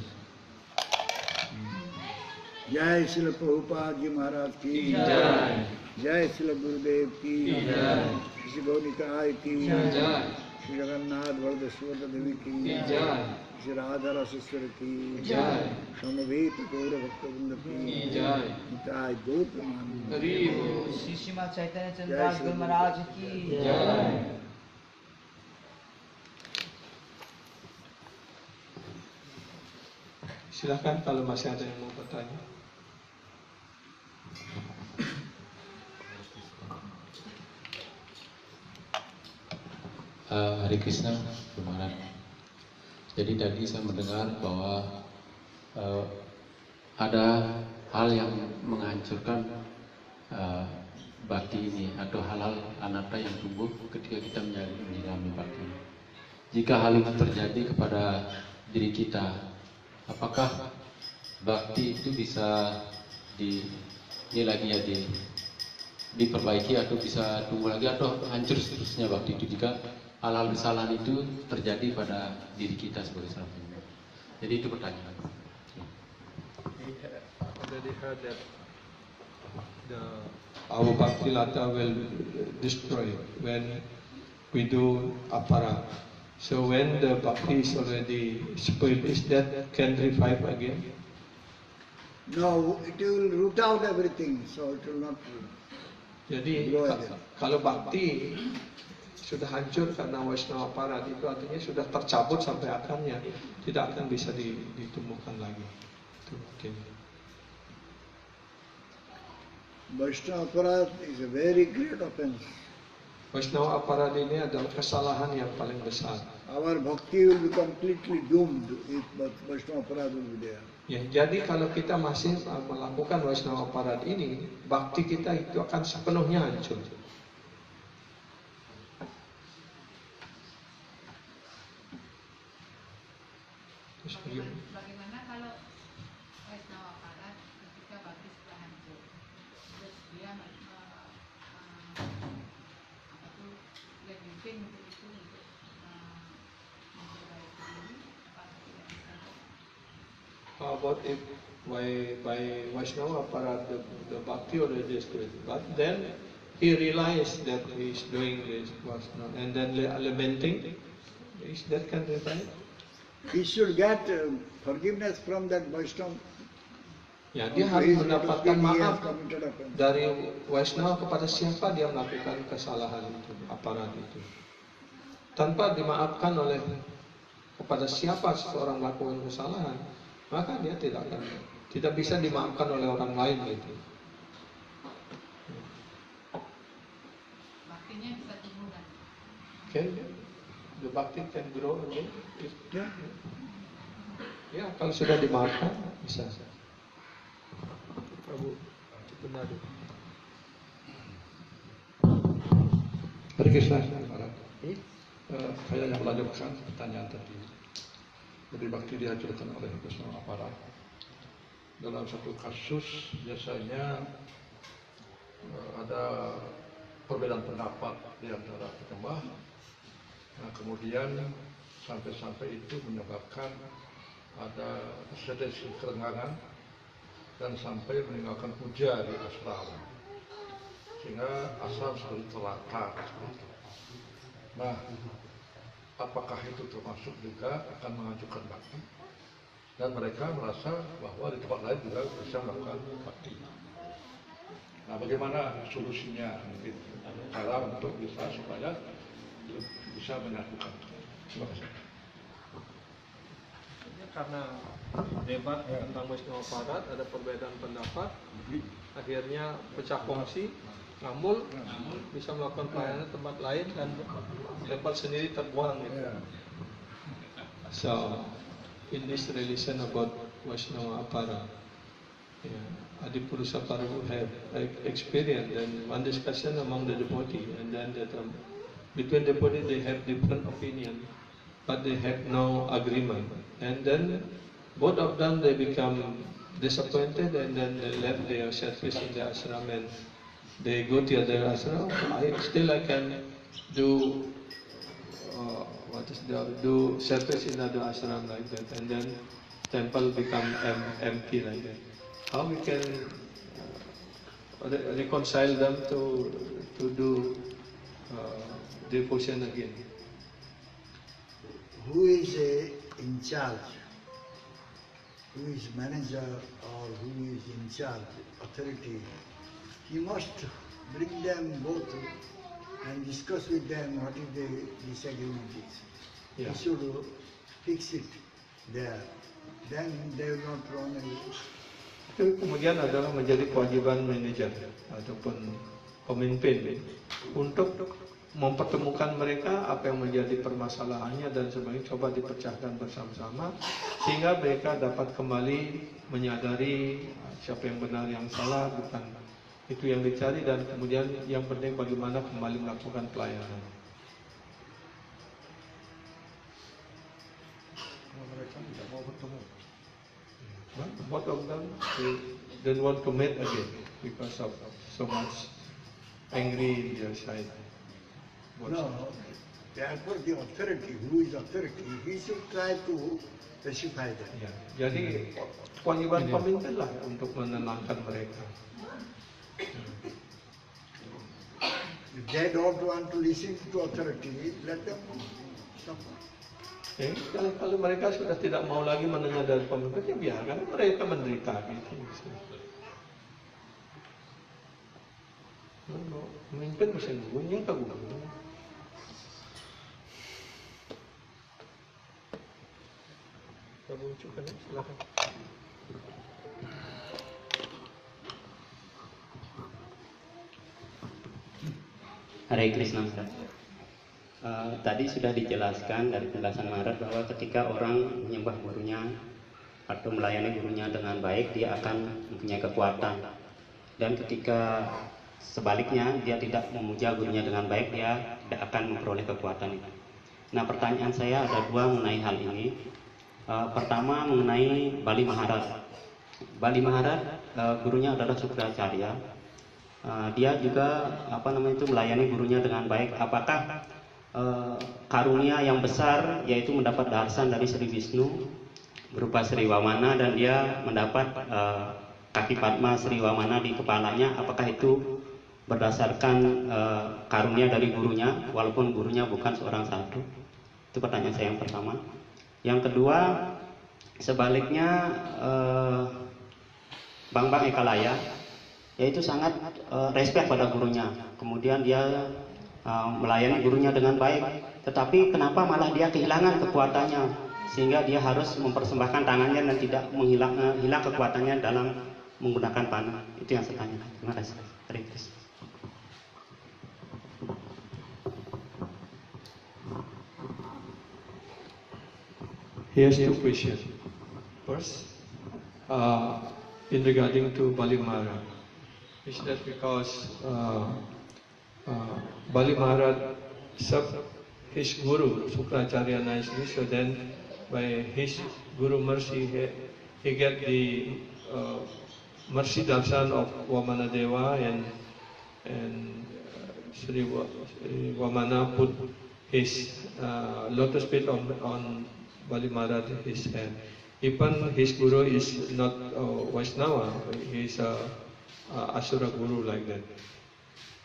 Jai Srila Prabhupada Ji Maharaj ki Jai. Jai Srila Gurudev ki Jai. Sri Gaunikai ki Jai. Sri Jagannath Baldev Subhadra Devi ki Jai. Sri Radha Raseshwar ki Jai. Samaveta Gaura Bhaktavinda ki Jai. Nitai Gautama Hari Bol. Shri श्रीमद चैतन्य जय चंद्रदास श्री गुरु महाराज की Jai. Silakan kalau masih ada yang mau bertanya. Hari Krishna, Maharaj. Jadi tadi saya mendengar bahwa ada hal yang menghancurkan bakti ini atau hal-hal anatta yang tumbuh ketika kita menyelami bakti. Jika hal itu terjadi kepada diri kita, apakah bakti itu bisa diperbaiki atau bisa tumbuh lagi atau hancur seterusnya bakti itu jika hal-hal kesalahan itu terjadi pada diri kita sebagai seorang penyembah. Jadi itu pertanyaan. Already heard that our bhakti lata will destroy when we do apara. So when the bhakti is already spoiled, is that can revive again? No, it will root out everything, so it will not. Jadi Grow again. kalau bakti sudah hancur karena Vaishnava Aparat, itu artinya sudah tercabut sampai akarnya, tidak akan bisa ditumbuhkan lagi. Itu mungkin. Vaishnava Aparat is a very great offense. Vaishnava Aparat ini adalah kesalahan yang paling besar. Our bhakti will be completely doomed if Vaishnava Aparat will be there. Ya, jadi kalau kita masih melakukan Vaishnava Aparat ini, bakti kita itu akan sepenuhnya hancur. Bagaimana kalau Vaishnava Aparat ketika bakti sudah hancur, terus dia lebih untuk itu untuk memperbaiki diri, apakah tidak bisa? How about if by Vaishnava Aparat the bhakti already is good, but then he realized that he is doing this and then lamenting, is that can revive? He should get forgiveness from that Vaishnava. Ya, dia He harus has mendapatkan maaf committed offense. dari Vaishnava kepada siapa dia melakukan kesalahan itu, aparat itu. Tanpa dimaafkan oleh kepada siapa seseorang melakukan kesalahan, maka dia tidak bisa dimaafkan oleh orang lain gitu. Baktinya bisa tumbuh kan? Okay, the bhakti can grow again. Yeah. Ya, kalau sudah dimaafkan bisa. Prabu, benar. Hari Krishna, saya yang melanjutkan pertanyaan tadi. Jadi bakti dihancurkan oleh Vaishnava Aparat. Dalam satu kasus biasanya ada perbedaan pendapat di antara penyembah. Nah, kemudian sampai-sampai itu menyebabkan ada sedesi kerenggangan dan sampai meninggalkan puja di asrama, sehingga asal selalu terlantar. Nah, apakah itu termasuk juga akan menghancurkan bakti? Dan mereka merasa bahwa di tempat lain juga bisa melakukan bakti. Nah, bagaimana solusinya? Mungkin cara untuk bisa supaya bisa menyatukan. Terima kasih. Karena debat tentang Vaishnava Aparat ada perbedaan pendapat, akhirnya pecah kongsi, ngambul, bisa melakukan pelayanan tempat lain dan tempat sendiri terbuang gitu. So in this relation about Vaishnava Aparat, Adipurusa Parahu have experience and one discussion among the devotee, and then between devotee they have different opinion, but they have no agreement, and then both of them they become disappointed, and then they left their service in the ashram and they go to their ashram. I can do do service in other ashram like that, and then temple become empty like that. How we can reconcile them to do devotion again? Who is in charge? Who is manager or who is in charge, authority? He must bring them both and discuss with them what is the disagreement is. Yeah. He should fix it there. Then they will not run away. Itu kemudian adalah menjadi kewajiban manajer ataupun pemimpin untuk mempertemukan mereka apa yang menjadi permasalahannya dan sebagainya, coba dipecahkan bersama-sama sehingga mereka dapat kembali menyadari siapa yang benar yang salah, bukan itu yang dicari, dan kemudian yang penting bagaimana kembali melakukan pelayanan. Kalau mereka tidak mau bertemu, Both of them they don't want to meet again because of so much angry in their side. No, therefore the authority, who is authority, he should try to pacify them. Ya, jadi kewajiban pemimpin lah untuk menenangkan mereka. If they don't want to listen to authority, let them stop. Kalau mereka sudah tidak mau lagi mendengar dari pemimpin, ya biarkan mereka menderita gitu. Pemimpin bisa nunggunya ke guru. Kamu ucapkan, silakan. Hare Krishna. Tadi sudah dijelaskan dari penjelasan Maharaj bahwa ketika orang menyembah gurunya atau melayani gurunya dengan baik, dia akan mempunyai kekuatan. Dan ketika sebaliknya dia tidak memuja gurunya dengan baik, dia tidak akan memperoleh kekuatan itu. Nah, pertanyaan saya ada dua mengenai hal ini. Pertama mengenai Bali Maharaj. Bali Maharaj gurunya adalah Sukracarya. Dia juga melayani gurunya dengan baik. Apakah karunia yang besar yaitu mendapat darsan dari Sri Wisnu berupa Sri Wamana, dan dia mendapat kaki Padma Sri Wamana di kepalanya, apakah itu berdasarkan karunia dari gurunya walaupun gurunya bukan seorang sadhu? Itu pertanyaan saya yang pertama. Yang kedua, sebaliknya Bang Ekalaya yaitu sangat respect pada gurunya, kemudian dia melayani gurunya dengan baik, tetapi kenapa malah dia kehilangan kekuatannya sehingga dia harus mempersembahkan tangannya dan tidak hilang kekuatannya dalam menggunakan panah? Itu yang saya tanya. Terima kasih. Hare Krishna. Here's two questions. First, in regarding to Bali Maharaj, is that because Bali Maharaj served his guru Sukracharya nicely, so then by his guru mercy he get the mercy darshan of Vamanadeva, and Sri Vamana put his lotus feet on Bali Maharaj his hand. Even his guru is not Vaishnava, he is Asura guru like that.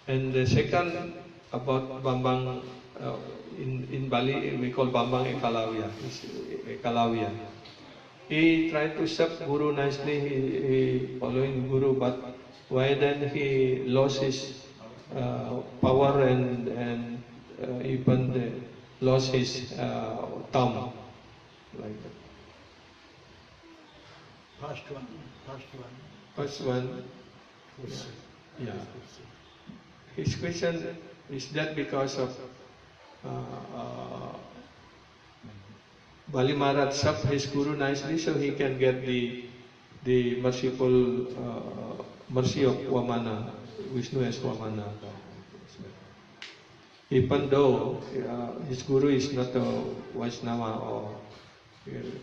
And the second about Bambang, in Bali we call Bambang Ekalawiya. He tried to serve guru nicely, he following guru, but why then he lost his power and even lost his thumb like that. First one. Yeah. His question is that because of Bali Maharaj served his guru nicely, so he can get the merciful mercy of Vamana, Vishnu as Vamana. Even though his guru is not a Vaishnava or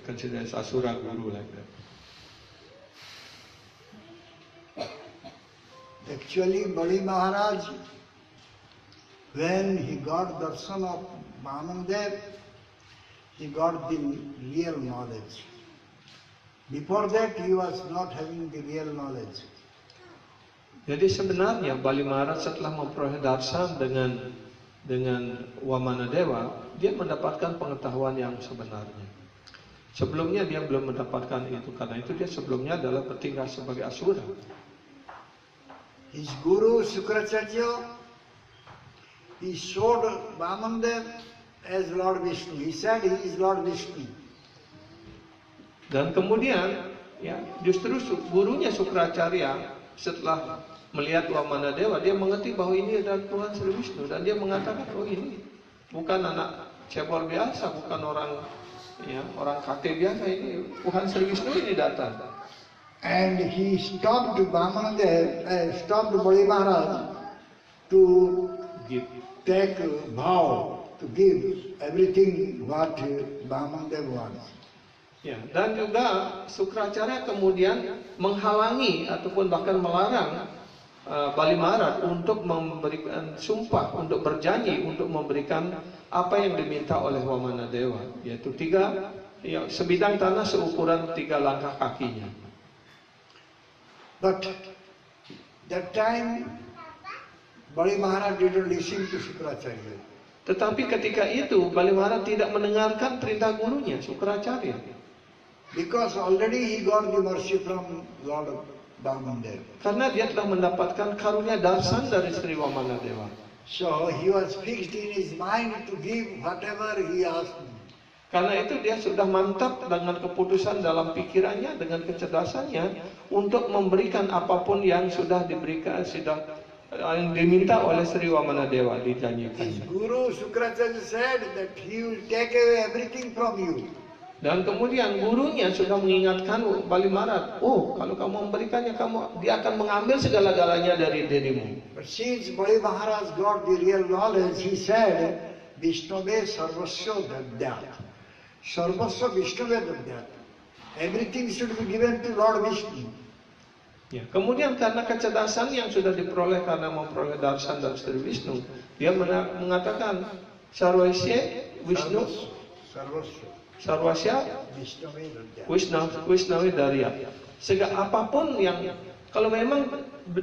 considered as Asura guru like that. Actually, Bali Maharaj, when he got darshan of Vamandev, he got the real knowledge. Before that, he was not having the real knowledge. Jadi sebenarnya Bali Maharaj setelah memperoleh darshan dengan Vamanadeva, dia mendapatkan pengetahuan yang sebenarnya. Sebelumnya dia belum mendapatkan itu, karena itu dia sebelumnya adalah bertingkah sebagai asura. His guru Sukracharya, he showed Vamandev as Lord Vishnu. He said he is Lord Vishnu. Dan kemudian, ya, justru gurunya Sukracharya setelah melihat Vamanadeva, dia mengerti bahwa ini adalah Tuhan Sri Wisnu, dan dia mengatakan, oh ini bukan anak cebol biasa, bukan orang kakek biasa, ini Tuhan Sri Wisnu ini datang. And he stopped stopped Bali Maharaj to take vow to give everything what Vamandev wants. Ya, dan juga Sukracharya kemudian menghalangi ataupun bahkan melarang Bali Maharaj untuk memberikan sumpah, untuk berjanji untuk memberikan apa yang diminta oleh Vamanadeva, yaitu sebidang tanah seukuran 3 langkah kakinya. But that time Bali Maharaj didn't listen to Sukracharya. Tetapi ketika itu Bali Maharaj tidak mendengarkan perintah gurunya Sukracharya. Because already he got the mercy from Lord Vamandev. Karena dia telah mendapatkan karunia darshan dari Sri Vamanadeva. So he was fixed in his mind to give whatever he asked me. Karena itu dia sudah mantap dengan keputusan dalam pikirannya, dengan kecerdasannya untuk memberikan apapun yang sudah diberikan, yang diminta oleh Sri Wamana Dewa His dijanjikan. Guru Sukracharya said that he will take away everything from you. Dan kemudian gurunya sudah mengingatkan Balimarat, oh kalau kamu memberikannya, dia akan mengambil segala-galanya dari dirimu. But since Bali Maharaj got the real knowledge, he said, Vishnave Sarvasya Dadyat. Sarvasya Vishnave Dadyat. Everything should be given to Lord Vishnu. Ya, kemudian karena kecerdasan yang sudah diperoleh karena memperoleh darsan dari Sri Vishnu, dia mengatakan Sarvasya Vishnu Sarvasya. Sarvasya Vishnave Dadyat. Wisnawi Darya. Segala apapun yang, kalau memang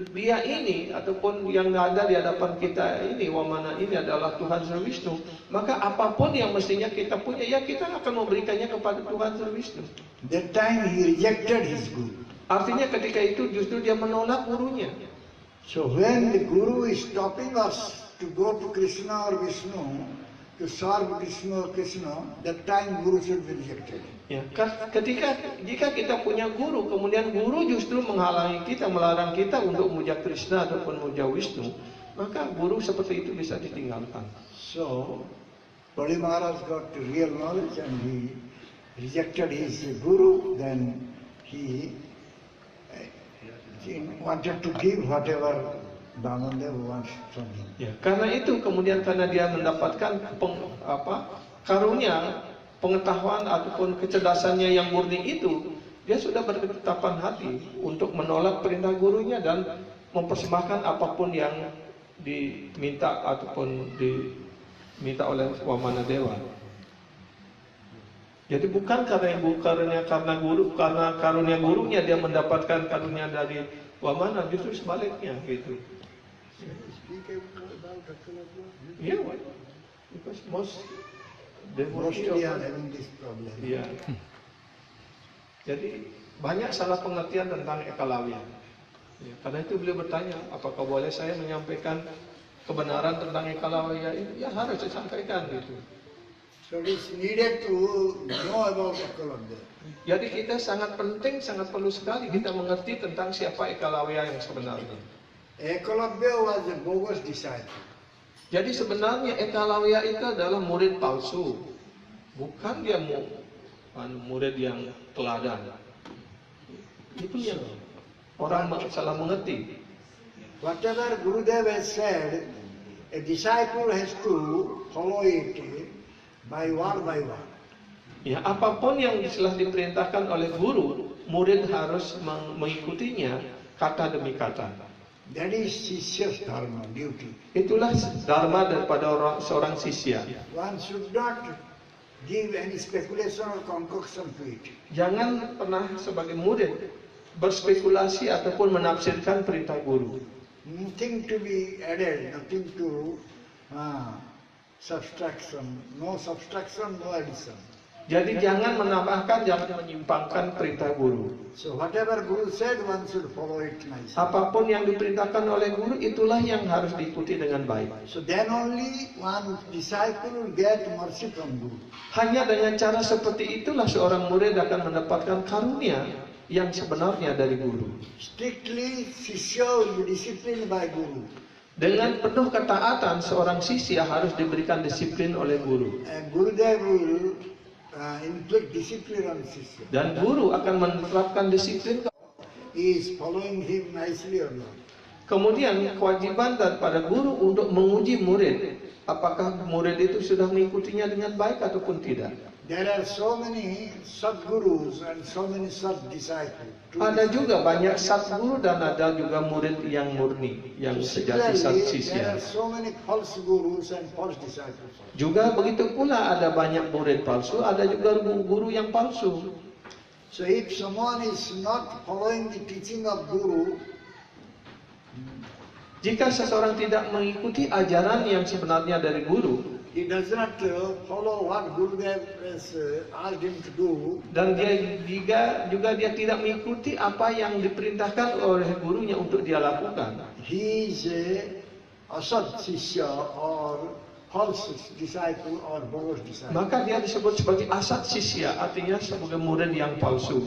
dia ini ataupun yang ada di hadapan kita ini, Wamana ini adalah Tuhan Sri Vishnu, maka apapun yang mestinya kita punya, ya kita akan memberikannya kepada Tuhan Sri Vishnu. That time he rejected his guru. Artinya ketika itu justru dia menolak gurunya. So when the guru is stopping us to go to Krishna or Vishnu, to serve Krishna or Krishna, that time guru should be rejected. Ya, jika kita punya guru, kemudian guru justru menghalangi kita, melarang kita untuk memuja Krishna ataupun memuja Wisnu, maka guru seperti itu bisa ditinggalkan. So, Bali Maharaj got the real knowledge and he rejected his guru, then he wanted to give whatever Bhamandev wants from him. Ya, karena itu kemudian karena dia mendapatkan karunia, pengetahuan ataupun kecerdasannya yang murni itu, dia sudah berketetapan hati untuk menolak perintah gurunya dan mempersembahkan apapun yang diminta ataupun diminta oleh Wamana Dewa. Jadi bukan karena karunia gurunya dia mendapatkan karunia dari Wamana, justru sebaliknya gitu. Yeah, why? Because Mostly are having this problem. Iya. Jadi banyak salah pengertian tentang Ekalawiya. Ya, karena itu beliau bertanya, apakah boleh saya menyampaikan kebenaran tentang Ekalawiya ini? Ya harus disampaikan gitu. So it is needed to know about Ekalawiya. Jadi kita sangat penting, sangat perlu sekali kita mengerti tentang siapa Ekalawiya yang sebenarnya. Ekalawiya was a bogus disciple. Jadi sebenarnya Ekalawiya itu adalah murid palsu, bukan dia murid yang teladan. Itu yang orang salah mengerti. Whatever Gurudev has said, a disciple has to follow it by word by word. Ya, apapun yang telah diperintahkan oleh guru, murid harus mengikutinya kata demi kata. That is Sisya's dharma, duty. Itulah dharma daripada seorang sisya. One should not give any speculation or concoction to it. Jangan pernah sebagai murid berspekulasi ataupun menafsirkan perintah guru. Nothing to be added, nothing to subtraction. No subtraction, no addition. Jadi jangan menambahkan, jangan menyimpangkan perintah guru. So whatever Guru said, one should follow it nicely. Apapun yang diperintahkan oleh guru, itulah yang harus diikuti dengan baik. So then only one disciple will get mercy from Guru. Hanya dengan cara seperti itulah seorang murid akan mendapatkan karunia yang sebenarnya dari guru. Strictly, Sisya will be disciplined by Guru. Dengan penuh ketaatan, seorang sisya harus diberikan disiplin oleh guru. And Gurudev will inflict discipline on Sisya. Dan guru akan menerapkan disiplin. He is following him nicely or not. Kemudian kewajiban daripada guru untuk menguji murid, apakah murid itu sudah mengikutinya dengan baik ataupun tidak. There are so many Sadgurus and so many Sad-disciples. Ada juga banyak satguru dan ada juga murid yang murni, yang sejati Similarly, there sisya. are so many false gurus and false disciples. Juga begitu pula ada banyak murid palsu, ada juga guru yang palsu. So if someone is not following the teaching of Guru, Jika seseorang tidak mengikuti ajaran yang sebenarnya dari guru, he does not follow what Gurudev has asked him to do, dan dia juga dia tidak mengikuti apa yang diperintahkan oleh gurunya untuk dia lakukan, he is a Asad Sisya or false disciple or bogus disciple. Maka dia disebut sebagai asat sisya, artinya sebagai murid yang palsu,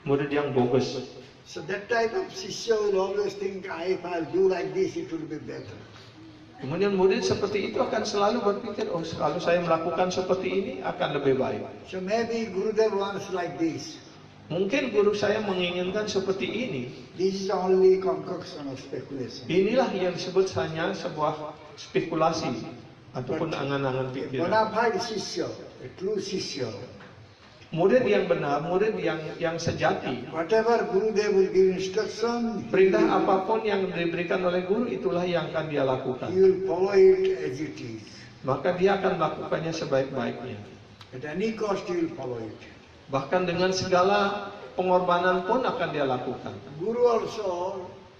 murid yang bogus. So that type of Sishya will always think, if I'll do like this, it will be better. Kemudian murid seperti itu akan selalu berpikir, oh kalau saya melakukan seperti ini akan lebih baik. So maybe Gurudev wants like this. Mungkin guru saya menginginkan seperti ini. This is only concoction of speculation. Inilah yang disebut hanya sebuah spekulasi ataupun angan-angan pikiran. Bona fide Sishya, a true Sishya, Murid yang benar, murid yang sejati. whatever Gurudev will give instruction, Perintah apapun yang diberikan oleh guru, itulah yang akan dia lakukan. he will follow it as it is. Maka dia akan melakukannya sebaik-baiknya. At any cost, he will follow it. Bahkan dengan segala pengorbanan pun akan dia lakukan. Guru also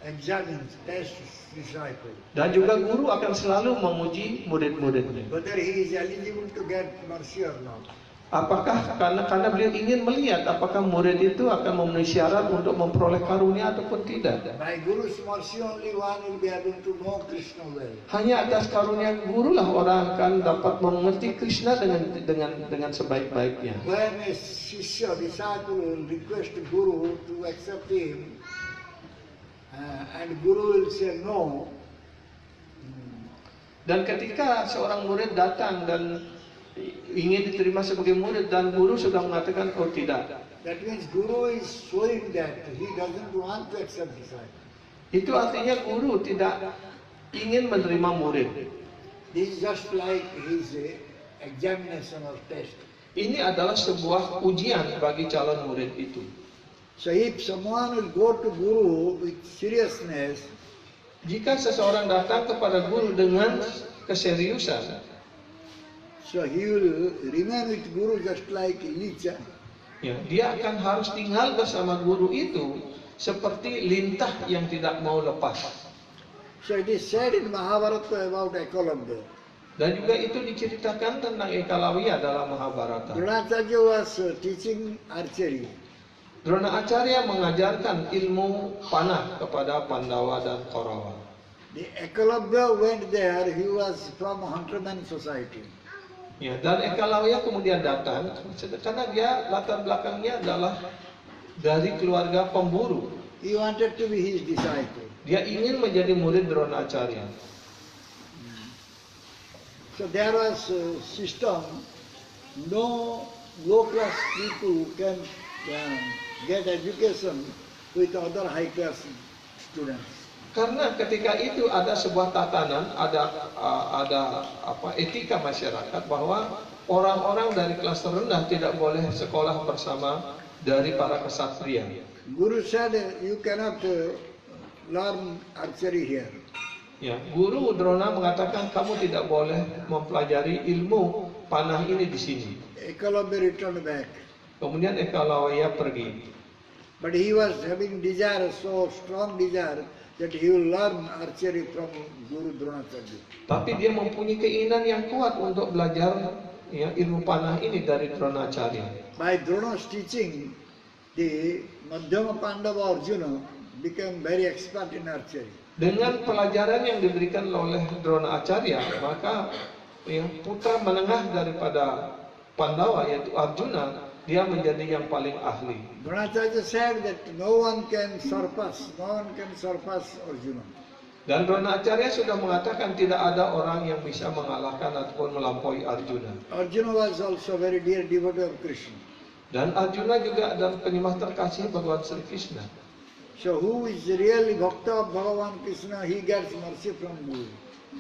examines, tests disciple, Dan juga guru akan selalu menguji murid-muridnya. whether he is eligible to get mercy or not. Apakah karena beliau ingin melihat apakah murid itu akan memenuhi syarat untuk memperoleh karunia ataupun tidak. By Guru's mercy, only one will be able to know Krishna well. Hanya atas karunia guru lah orang akan dapat mengerti Krishna dengan sebaik-baiknya. When a Shishya, disciple, will request Guru to accept him, and Guru will say no, Dan ketika seorang murid datang dan ingin diterima sebagai murid dan guru sudah mengatakan oh tidak, that means Guru is showing that he doesn't want to accept disciple. itu artinya guru tidak ingin menerima murid. This is just like his examination or test. Ini adalah sebuah ujian bagi calon murid itu. So if someone will go to Guru with seriousness, Jika seseorang datang kepada guru dengan keseriusan, so he will remain with Guru just like Elijah. ya, dia akan harus tinggal bersama guru itu seperti lintah yang tidak mau lepas. So it is said in Mahabharata about Ekalabya. Dan juga itu diceritakan tentang Ekalawiya dalam Mahabharata. Dronacharya was teaching archery. Drona Acarya mengajarkan ilmu panah kepada Pandawa dan Kaurawa. The Ekalabya went there, he was from Hunterman society. Ya, dan Ekalawiya kemudian datang karena dia latar belakangnya adalah dari keluarga pemburu. He wanted to be his disciple. Dia ingin menjadi murid Drona Acarya. So there was a system, no low class people can get education with other high class students. Karena ketika itu ada sebuah tatanan, ada etika masyarakat bahwa orang-orang dari kelas terendah tidak boleh sekolah bersama dari para kesatria. Guru said, you cannot learn archery here. Ya, guru Drona mengatakan kamu tidak boleh mempelajari ilmu panah ini di sini. Ekalabya returned back. Kemudian Ekalawiya pergi. But he was having desire, so strong desire, that he will learn archery from Guru Dronacharya. Tapi dia mempunyai keinginan yang kuat untuk belajar ya, ilmu panah ini dari Dronacharya. By Drona's teaching, the Madhyama Pandava Arjuna became very expert in archery. Dengan pelajaran yang diberikan oleh Drona Acarya, maka yang putra menengah daripada Pandawa yaitu Arjuna, dia menjadi yang paling ahli. Dronacharya said that no one can surpass Arjuna. Dan Drona Acarya sudah mengatakan tidak ada orang yang bisa mengalahkan ataupun melampaui Arjuna. Arjuna was also very dear devotee of Krishna. Dan Arjuna juga adalah penyembah terkasih Bhagawan Sri Krishna. So who is really Bhakta of Bhagavan Krishna, he gets mercy from Guru.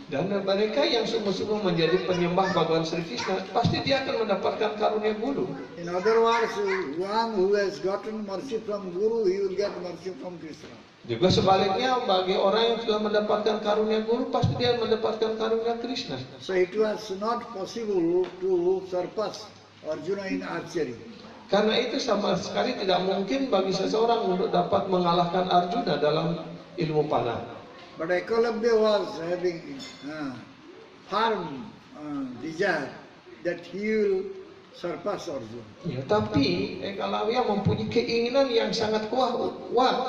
Dan mereka yang sungguh-sungguh menjadi penyembah Bhagawan Sri Krishna, pasti dia akan mendapatkan karunia guru. In other words, one who has gotten mercy from Guru, he will get mercy from Krishna. Juga sebaliknya, bagi orang yang sudah mendapatkan karunia guru, pasti dia mendapatkan karunia Krishna. So it was not possible to surpass Arjuna in archery. Karena itu sama sekali tidak mungkin bagi seseorang untuk dapat mengalahkan Arjuna dalam ilmu panah. But Ekalabya was having firm desire that he will surpass Arjuna. Ya, tapi Eklavya mempunyai keinginan yang sangat kuat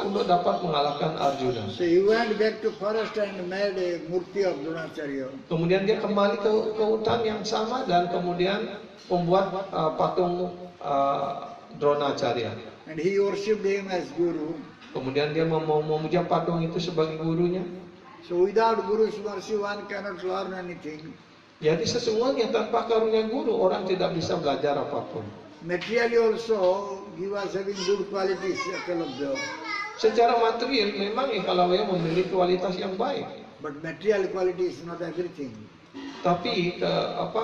untuk dapat mengalahkan Arjuna. So he went back to forest and made a murti of Dronacharya. Kemudian dia kembali ke hutan yang sama dan kemudian membuat patung Dronacharya. And he worshipped him as guru. Kemudian dia memuja patung itu sebagai gurunya. So without Guru's mercy one cannot learn anything. Jadi sesungguhnya tanpa karunia guru orang tidak bisa belajar apapun. Materially also he was having good qualities, Eklavya. Secara material memang Eklavya memiliki kualitas yang baik. But material quality is not everything. Tapi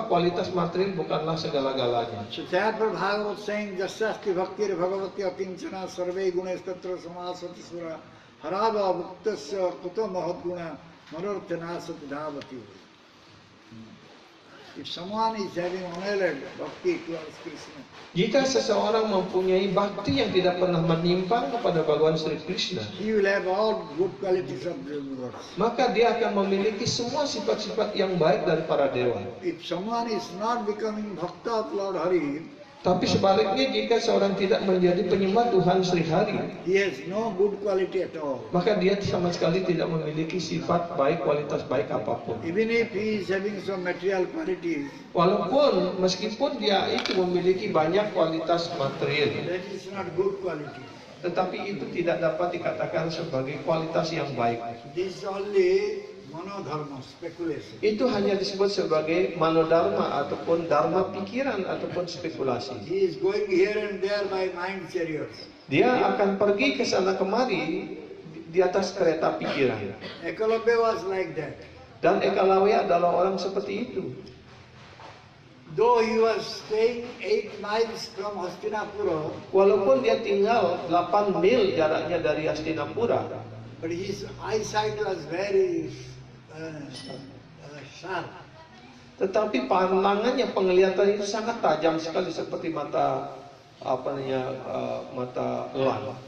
kualitas material bukanlah segala-galanya. So therefore Bhagavat saying Jasasti Bhaktir Bhagavati Akinchana Sarve Gunestatra Samasati Sura Harava Bhuktasya Kuto Mahadguna Manurtanasati Dhavati. If someone is having unalloyed bhakti towards Krishna, Jika seseorang mempunyai bakti yang tidak pernah menyimpang kepada Bhagawan Sri Krishna, he will have all good qualities of the Lord. maka dia akan memiliki semua sifat-sifat yang baik dari para dewa. If someone is not becoming bhakta of Lord Hari, Tapi sebaliknya jika seorang tidak menjadi penyembah Tuhan Sri Hari, he has no good quality at all. maka dia sama sekali tidak memiliki sifat baik, kualitas baik apapun. Even if he is having some material qualities, Walaupun meskipun dia itu memiliki banyak kualitas material, that is not good quality. tetapi itu tidak dapat dikatakan sebagai kualitas yang baik. This is only monodharma, speculation. Itu hanya disebut sebagai manodharma ataupun dharma pikiran ataupun spekulasi. He is going here and there by mind chariots. Dia akan pergi ke sana kemari di atas kereta pikiran. Eklavya was like that. Dan Eklavya adalah orang seperti itu. Though he was staying 8 miles from Hastinapura, Walaupun dia tinggal 8 mil jaraknya dari Hastinapura, but his eyesight was very sharp. tetapi pandangannya, penglihatan itu sangat tajam sekali seperti mata mata elang.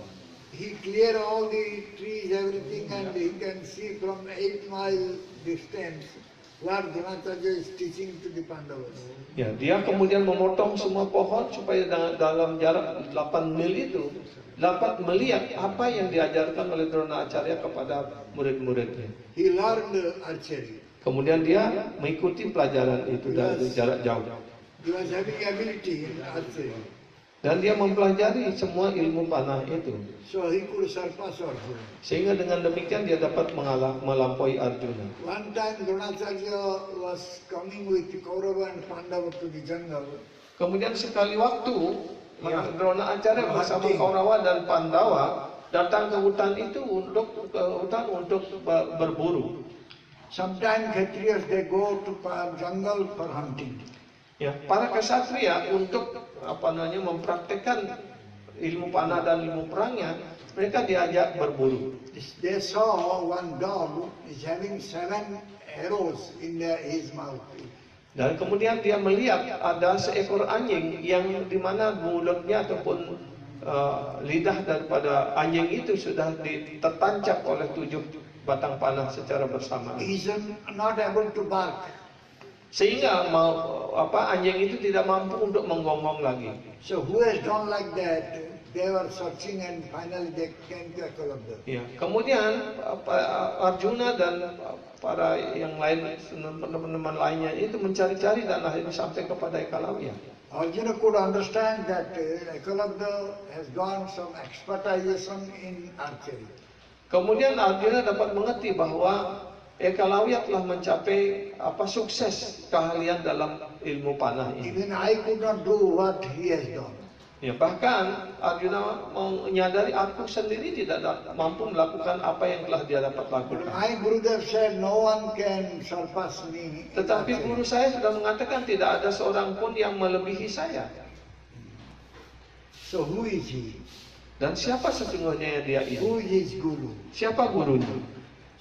He cleared all the trees, everything, and he can see from 8 mile distance what Dronacharya is teaching to the Pandavas. Ya, dia kemudian memotong semua pohon supaya dalam jarak 8 mil itu dapat melihat apa yang diajarkan oleh Dronacharya kepada murid-muridnya. He learned archery. Kemudian dia mengikuti pelajaran itu dari jarak jauh. He was having ability in archery. Dan dia mempelajari semua ilmu panah itu. So he could surpass Arjuna. Sehingga dengan demikian dia dapat melampaui Arjuna. One time Dronacharya was coming with Kaurava and Pandava to the jungle. Kemudian sekali waktu Dronacharya bersama Kaurawa dan Pandawa datang ke hutan itu untuk berburu. Sometimes Kshatriyas they go to jungle for hunting. Ya, para kesatria untuk mempraktekkan ilmu panah dan ilmu perangnya, mereka diajak berburu. They saw one dog is having 7 arrows in his mouth. Dan kemudian dia melihat ada seekor anjing yang dimana mulutnya ataupun lidah daripada anjing itu sudah tertancap oleh 7 batang panah secara bersamaan. He is not able to bark. Sehingga anjing itu tidak mampu untuk menggonggong lagi. So who has done like that? They were searching and finally they came to Eklavya. Ya, kemudian Arjuna dan para yang lain, teman-teman lainnya itu mencari-cari dan akhirnya sampai kepada Eklavya. Arjuna could understand that Eklavya has gone some expertization in archery. Kemudian Arjuna dapat mengerti bahwa Eklavya telah mencapai sukses keahlian dalam ilmu panah ini. Even I could not do what he has done. Ya, bahkan Arjuna menyadari aku sendiri tidak mampu melakukan apa yang telah dia dapat lakukan. My Gurudev said no one can surpass me. Tetapi guru saya sudah mengatakan tidak ada seorang pun yang melebihi saya. So who is he? Dan siapa sesungguhnya dia Who ini? is his guru? Siapa gurunya?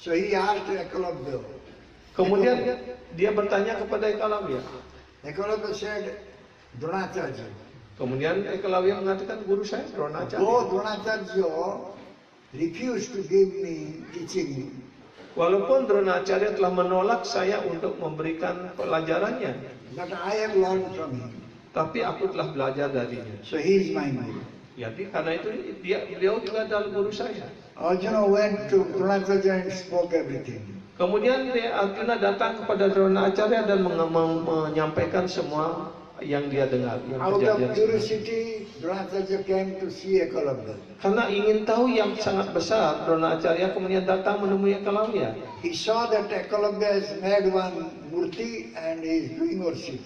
So he asked Eklavya. Kemudian dia bertanya kepada Eklavya. Eklavya said, Dronacharya. Kemudian Eklavya mengatakan guru saya Dronacharya. Though Dronacharya refused to give me teaching, Walaupun Dronacharya telah menolak saya untuk memberikan pelajarannya, but I have learned from him. tapi aku telah belajar darinya. So he is my guru. Jadi karena itu beliau juga adalah guru saya. Arjuna went to Dronacharya and spoke everything. Kemudian Arjuna datang kepada Dronacharya dan menyampaikan semua yang dia dengar. Yang Out of kejadian. curiosity, Dronacharya came to see Eklavya. Karena ingin tahu yang sangat besar, Dronacharya kemudian datang menemui Eklavya. He saw that Eklavya has made one murti and he is doing worship.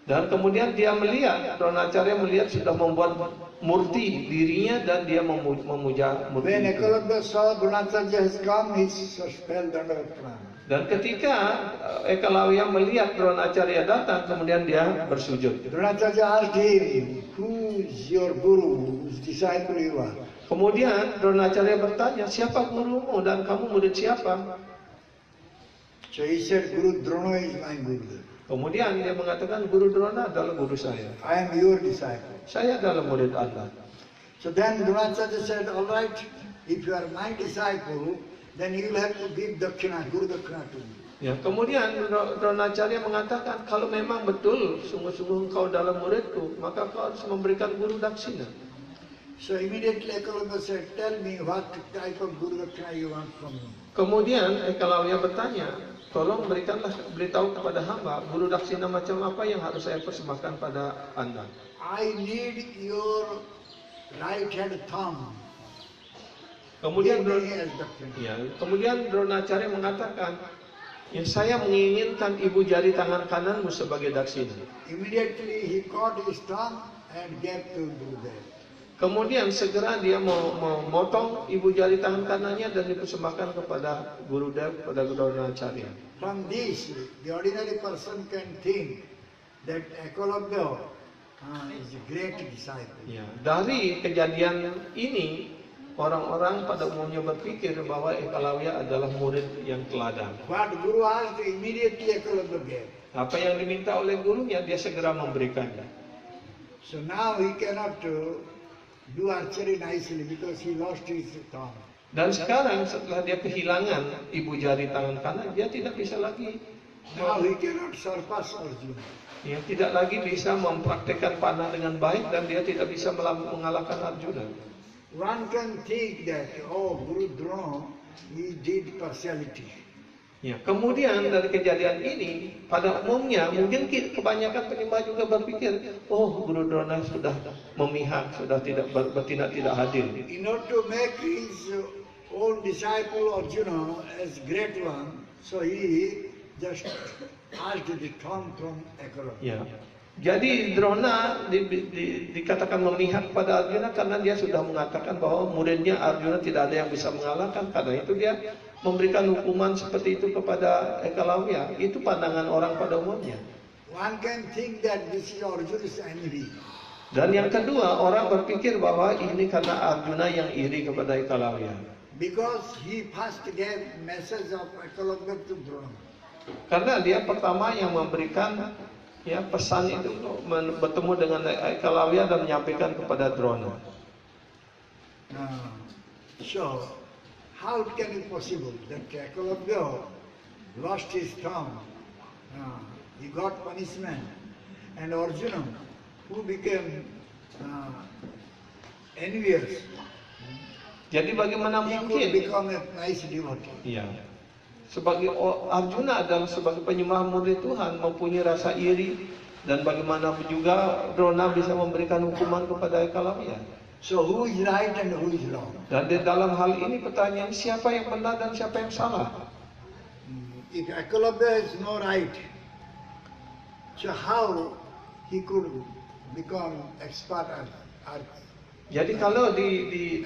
Dan kemudian dia melihat, Dronacharya melihat sudah membuat murti dirinya dan dia memuja murti When itu. Eklavya saw Dronacharya has come, he fell down of pranam. Dan ketika Eklavya melihat Dronacharya datang, kemudian dia bersujud. Dronacharya asked him, who is your guru, whose disciple you are? Kemudian Dronacharya bertanya, siapa gurumu dan kamu murid siapa? So he said, Guru Drona is my guru. Kemudian dia mengatakan, Guru Drona adalah guru saya. I am your disciple. Saya adalah murid Anda. So then Dronacharya said, all right, if you are my disciple, then you will have to give dakshina, Guru dakshina to me. Ya, kemudian Dronacharya mengatakan, kalau memang betul sungguh-sungguh engkau dalam muridku, maka kau harus memberikan guru daksina. So immediately Eklavya said, tell me what type of Guru dakshina you want from me. Kemudian Eklavya bertanya, tolong beritahu kepada hamba guru daksina macam apa yang harus saya persembahkan pada Anda. I need your right hand thumb. Kemudian Give me as dakshina. Ya, kemudian Dronacharya mengatakan, ya saya menginginkan ibu jari tangan kananmu sebagai daksina. Immediately he caught his thumb and gave to Gurudev. Kemudian segera dia memotong ibu jari tangan kanannya dan dipersembahkan kepada Gurudev, kepada Dronacharya. From this, the ordinary person can think that Eklavya is a great disciple. Ya, dari kejadian ini orang-orang pada umumnya berpikir bahwa Eklavya adalah murid yang teladan. What Guru asked, immediately Eklavya gave. Apa yang diminta oleh gurunya dia segera memberikannya. So now he cannot do archery nicely because he lost his thumb. Dan sekarang setelah dia kehilangan ibu jari tangan kanan, dia tidak bisa lagi Now he cannot surpass Arjuna. ya, tidak lagi bisa mempraktekkan panah dengan baik dan dia tidak bisa mengalahkan Arjuna. One can think that, oh, Guru Drona, he did partiality. Ya, kemudian dari kejadian ini, pada umumnya mungkin kebanyakan penyembah juga berpikir, oh Guru Drona sudah memihak, sudah tidak bertindak tidak adil. In order to make his own disciple Arjuna as great one, so he just asked the thumb from Eklavya. Ya. Jadi Drona dikatakan memihak pada Arjuna karena dia sudah mengatakan bahwa muridnya Arjuna tidak ada yang bisa mengalahkan. Karena itu dia memberikan hukuman seperti itu kepada Eklavya. Itu pandangan orang pada umumnya. One can think that this is Arjuna's envy. Dan yang kedua, orang berpikir bahwa ini karena Arjuna yang iri kepada Eklavya. Because he first gave message of Eklavya to Drona. Karena dia pertama yang memberikan ya pesan itu bertemu dengan Eklavya dan menyampaikan kepada Drona. So, how can it possible that Eklavya lost his thumb? He got punishment, and Arjuna, who became envious, Jadi bagaimana he could mungkin? become a nice devotee. Ya. Sebagai Arjuna adalah sebagai penyembah murid Tuhan mempunyai rasa iri dan bagaimana juga Drona bisa memberikan hukuman kepada Eklavya. So who is right and who is wrong? Dan di dalam hal ini pertanyaan siapa yang benar dan siapa yang salah? If Eklavya is no right, so how he could become expert Jadi kalau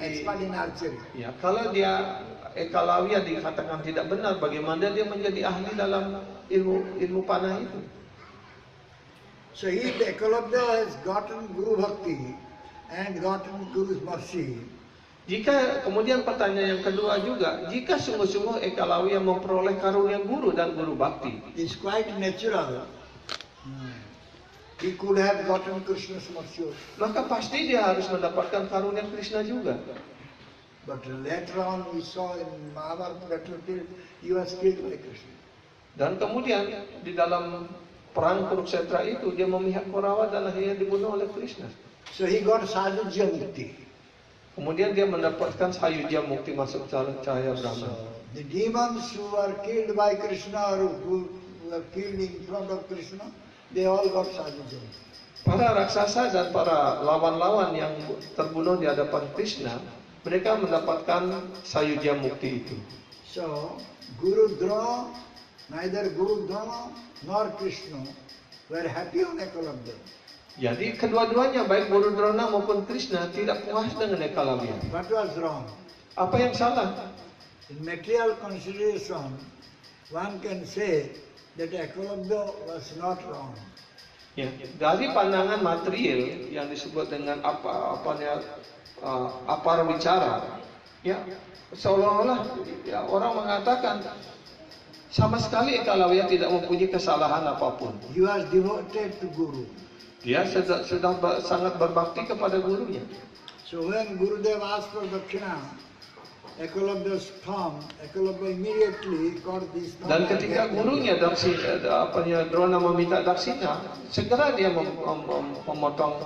expert in archery? ya kalau dia Eklavya dikatakan tidak benar, bagaimana dia menjadi ahli dalam ilmu panah itu? So if Eklavya has gotten Guru Bhakti and gotten Guru's mercy, Jika kemudian pertanyaan yang kedua juga, jika sungguh-sungguh Eklavya memperoleh karunia guru dan guru bakti, it's quite natural. He could have gotten Krishna's mercy also. maka pasti dia harus mendapatkan karunia Krishna juga. But later on we saw in Mahabharata battlefield, he was killed by Krishna. Dan kemudian di dalam perang Kurukshetra itu dia memihak Korawa dan akhirnya dibunuh oleh Krishna. So he got Sadhujya Mukti. Kemudian dia mendapatkan Sayujya Mukti, masuk cahaya Brahman. So the demons who were killed by Krishna or who were killed in front of Krishna, they all got Sadhujya Mukti. Para raksasa dan para lawan-lawan yang terbunuh di hadapan Krishna, mereka mendapatkan Sayujya Mukti itu. So Guru Drona, neither Guru Drona nor Krishna were happy on Ekalabya. Jadi kedua-duanya baik Guru Drona maupun Krishna tidak puas dengan Ekalavya. What was wrong? Apa yang salah? In material consideration, one can say that Ekalabya was not wrong. Ya, dari pandangan material yang disebut dengan apara bicara, ya seolah-olah ya, orang mengatakan sama sekali Ekalavya tidak mempunyai kesalahan apapun. He was devoted to Guru. Dia sudah sangat berbakti kepada gurunya. So when Gurudev asked for Dakshina, Ekalabya's thumb, Ekalabya immediately got this thumb. Dan ketika gurunya Drona meminta daksina, segera dia memotong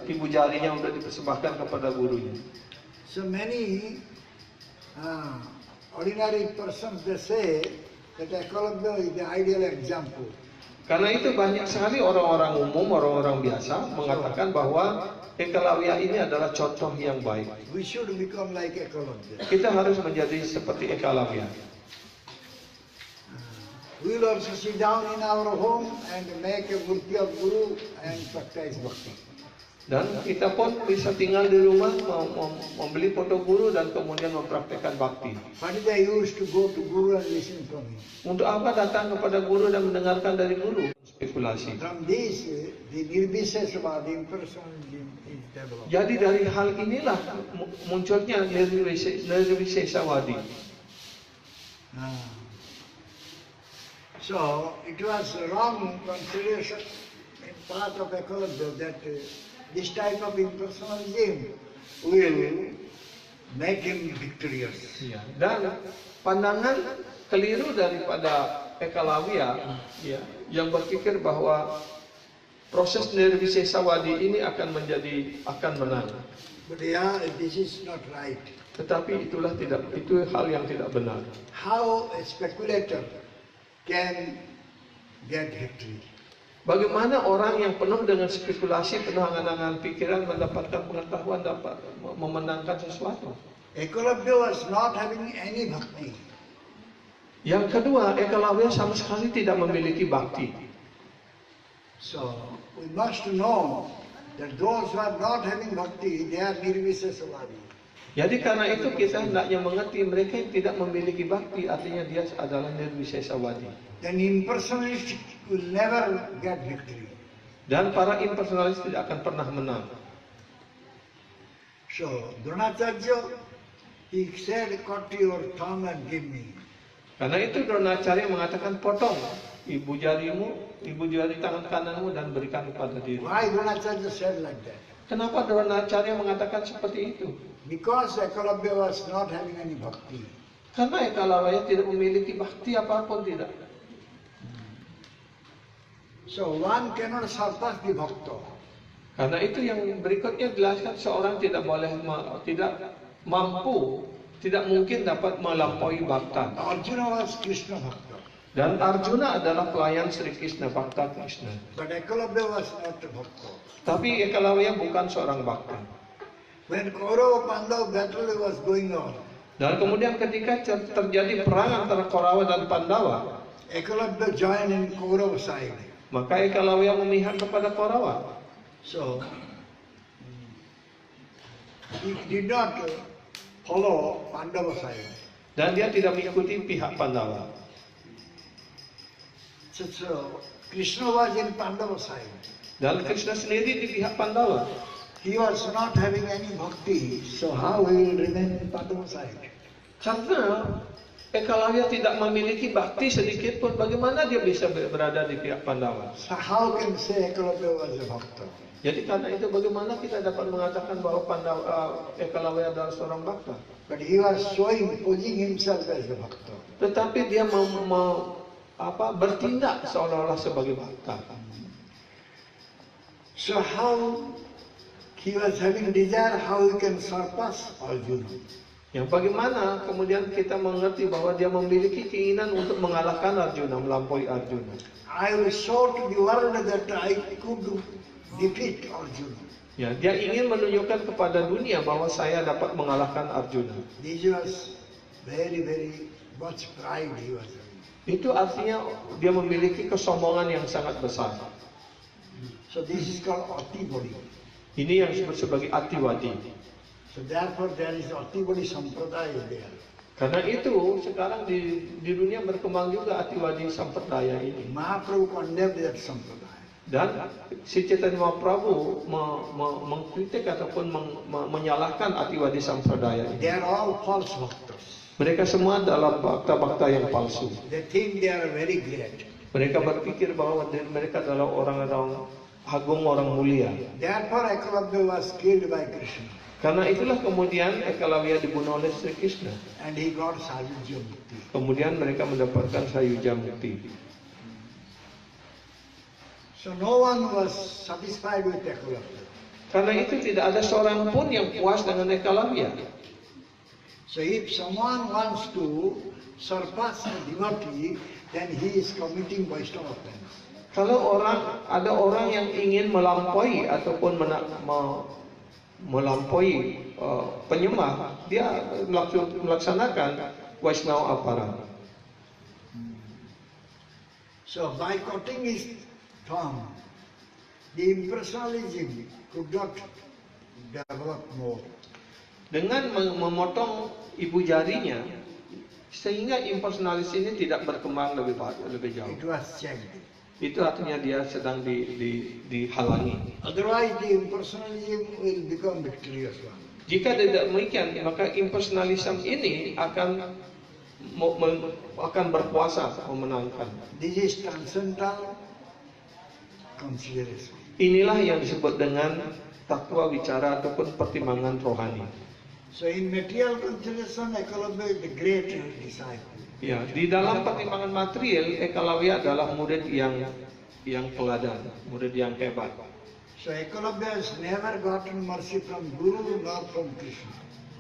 ibu jarinya untuk dipersembahkan kepada gurunya. So many ordinary persons, they say that Ekalabya is the ideal example. Karena itu banyak sekali orang-orang umum, orang-orang biasa mengatakan bahwa Ekalavya ini adalah contoh yang baik. We should become like Ekalabya. Kita harus menjadi seperti Ekalavya. We will also sit down in our home and make a murti of Guru and practice bhakti. Dan kita pun bisa tinggal di rumah, membeli foto guru dan kemudian mempraktekkan bakti. What is the use to go to Guru and listen from him? Untuk apa datang kepada guru dan mendengarkan dari guru? Spekulasi. From this, the Nirvisesava, the impersonalism is developed. Jadi dari hal inilah munculnya Nirvisesawadi. So it was a wrong consideration in part of Ekalabya that this type of impersonalism will make him victorious. Ya. Dan pandangan keliru daripada Ekalavya ya, yang berpikir bahwa proses Nirvisesawadi ini akan menang. But yeah, this is not right. Tetapi itu hal yang tidak benar. How a speculator can get victory? Bagaimana orang yang penuh dengan spekulasi, penuh angan-angan pikiran mendapatkan pengetahuan, dapat memenangkan sesuatu? Ekalabya was not having any bhakti. Yang kedua, Ekalavya sama sekali tidak memiliki bakti. So we must know that those who are not having bhakti, they are Nirvisesavadi. Jadi karena itu kita hendaknya mengerti mereka yang tidak memiliki bakti, artinya dia adalah Nirvisesawadi. Then impersonalist will never get victory. Dan para impersonalis tidak akan pernah menang. So Dronacharya, he said, cut your thumb and give me. Karena itu Dronacharya mengatakan, potong ibu jari tangan kananmu dan berikan kepada diri. Why Dronacharya said like that? Kenapa Dronacharya mengatakan seperti itu? Because Ekalabya was not having any bhakti. Karena Ekalavya tidak memiliki bakti apapun tidak. So one cannot surpass the bhakta. Karena itu yang berikutnya jelaskan seorang tidak mungkin dapat melampaui bhakta. Arjuna was Krishna bhakta. Dan Arjuna adalah pelayan Sri Krishna, bhakta Krishna. But Ekalabya was not a bhakta. Tapi Ekalavya bukan seorang bhakta. When Kaurava Pandava battle was going on, Dan kemudian ketika terjadi perang antara Korawa dan Pandawa, Ekalabya joined in Kaurava side. maka Ekalavya memihak kepada Korawa. So he did not follow Pandava side. Dan dia tidak mengikuti pihak Pandawa. So Krishna was in Pandava side. Dan Krishna sendiri di pihak Pandawa. He was not having any bhakti. So how he will remain in Pandava side? Karena Ekalavya tidak memiliki bakti sedikit pun, bagaimana dia bisa berada di pihak Pandawa? So how can say Ekalabya was a bhakta? Jadi karena itu bagaimana kita dapat mengatakan bahwa Ekalavya adalah seorang bhakta? But he was posing himself as a bhakta. Tetapi dia bertindak seolah-olah sebagai bakta. So how he was having desire, how he can surpass Arjuna? Yang bagaimana kemudian kita mengerti bahwa dia memiliki keinginan untuk mengalahkan Arjuna, melampaui Arjuna. I will show to the world that I could defeat Arjuna. Ya, dia ingin menunjukkan kepada dunia bahwa saya dapat mengalahkan Arjuna. This was very, very much pride he was having. Itu artinya dia memiliki kesombongan yang sangat besar. So this is called Atibodi. Ini yang disebut sebagai Atiwadi. So therefore there is Atibodi Sampradaya there. Karena itu sekarang di dunia berkembang juga Atiwadi Sampradaya ini. Mahaprabhu condemned that Sampradaya. Dan si Chaitanya Mahaprabhu mengkritik ataupun menyalahkan Atiwadi Sampradaya ini. They are all false bhaktas. Mereka semua adalah bakta-bakta yang palsu. They think they are very great. Mereka berpikir bahwa mereka adalah orang-orang agung, orang mulia. Therefore Ekalavya was killed by Krishna. Karena itulah kemudian Ekalavya dibunuh oleh Sri Krishna. And he got Sayujya Mukti. Kemudian mereka mendapatkan Sayuja Mukti. So no one was satisfied with Ekalavya. Karena itu tidak ada seorang pun yang puas dengan Ekalavya. So if someone wants to surpass a devotee, then he is committing Vaishnava offense. Kalau ada orang yang ingin melampaui ataupun melampaui penyembah, dia melaksanakan Vaishnava aparat. So by cutting his tongue, the impersonalism could not develop more. Dengan memotong ibu jarinya, sehingga impersonalis ini tidak berkembang lebih jauh. It was checked. Itu artinya dia sedang dihalangi. Otherwise the impersonalism will become victorious one. Jika tidak demikian, maka impersonalism ini akan berkuasa memenangkan. This is transcendental consideration. Inilah yang disebut dengan takwa wicara ataupun pertimbangan rohani. So in material consideration, Ekalavya is the great disciple. Ya, di dalam pertimbangan material, Ekalavya adalah murid yang teladan, murid yang hebat. So Ekalavya has never gotten mercy from Guru nor from Krishna.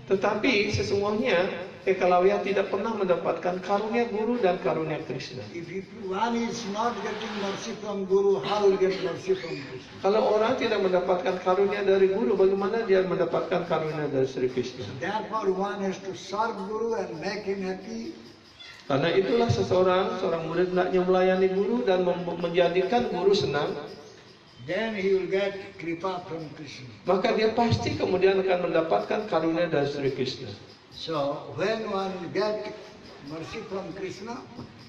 Tetapi sesungguhnya Ekalavya tidak pernah mendapatkan karunia guru dan karunia Krishna. If one is not getting mercy from Guru, how will get mercy from Krishna? Kalau orang tidak mendapatkan karunia dari guru, bagaimana dia mendapatkan karunia dari Sri Krishna? Therefore one has to serve Guru and make him happy. Karena itulah seorang murid hendaknya melayani guru dan menjadikan guru senang. Then he will get kripa from Krishna. Maka dia pasti kemudian akan mendapatkan karunia dari Sri Krishna. So when one will get mercy from Krishna,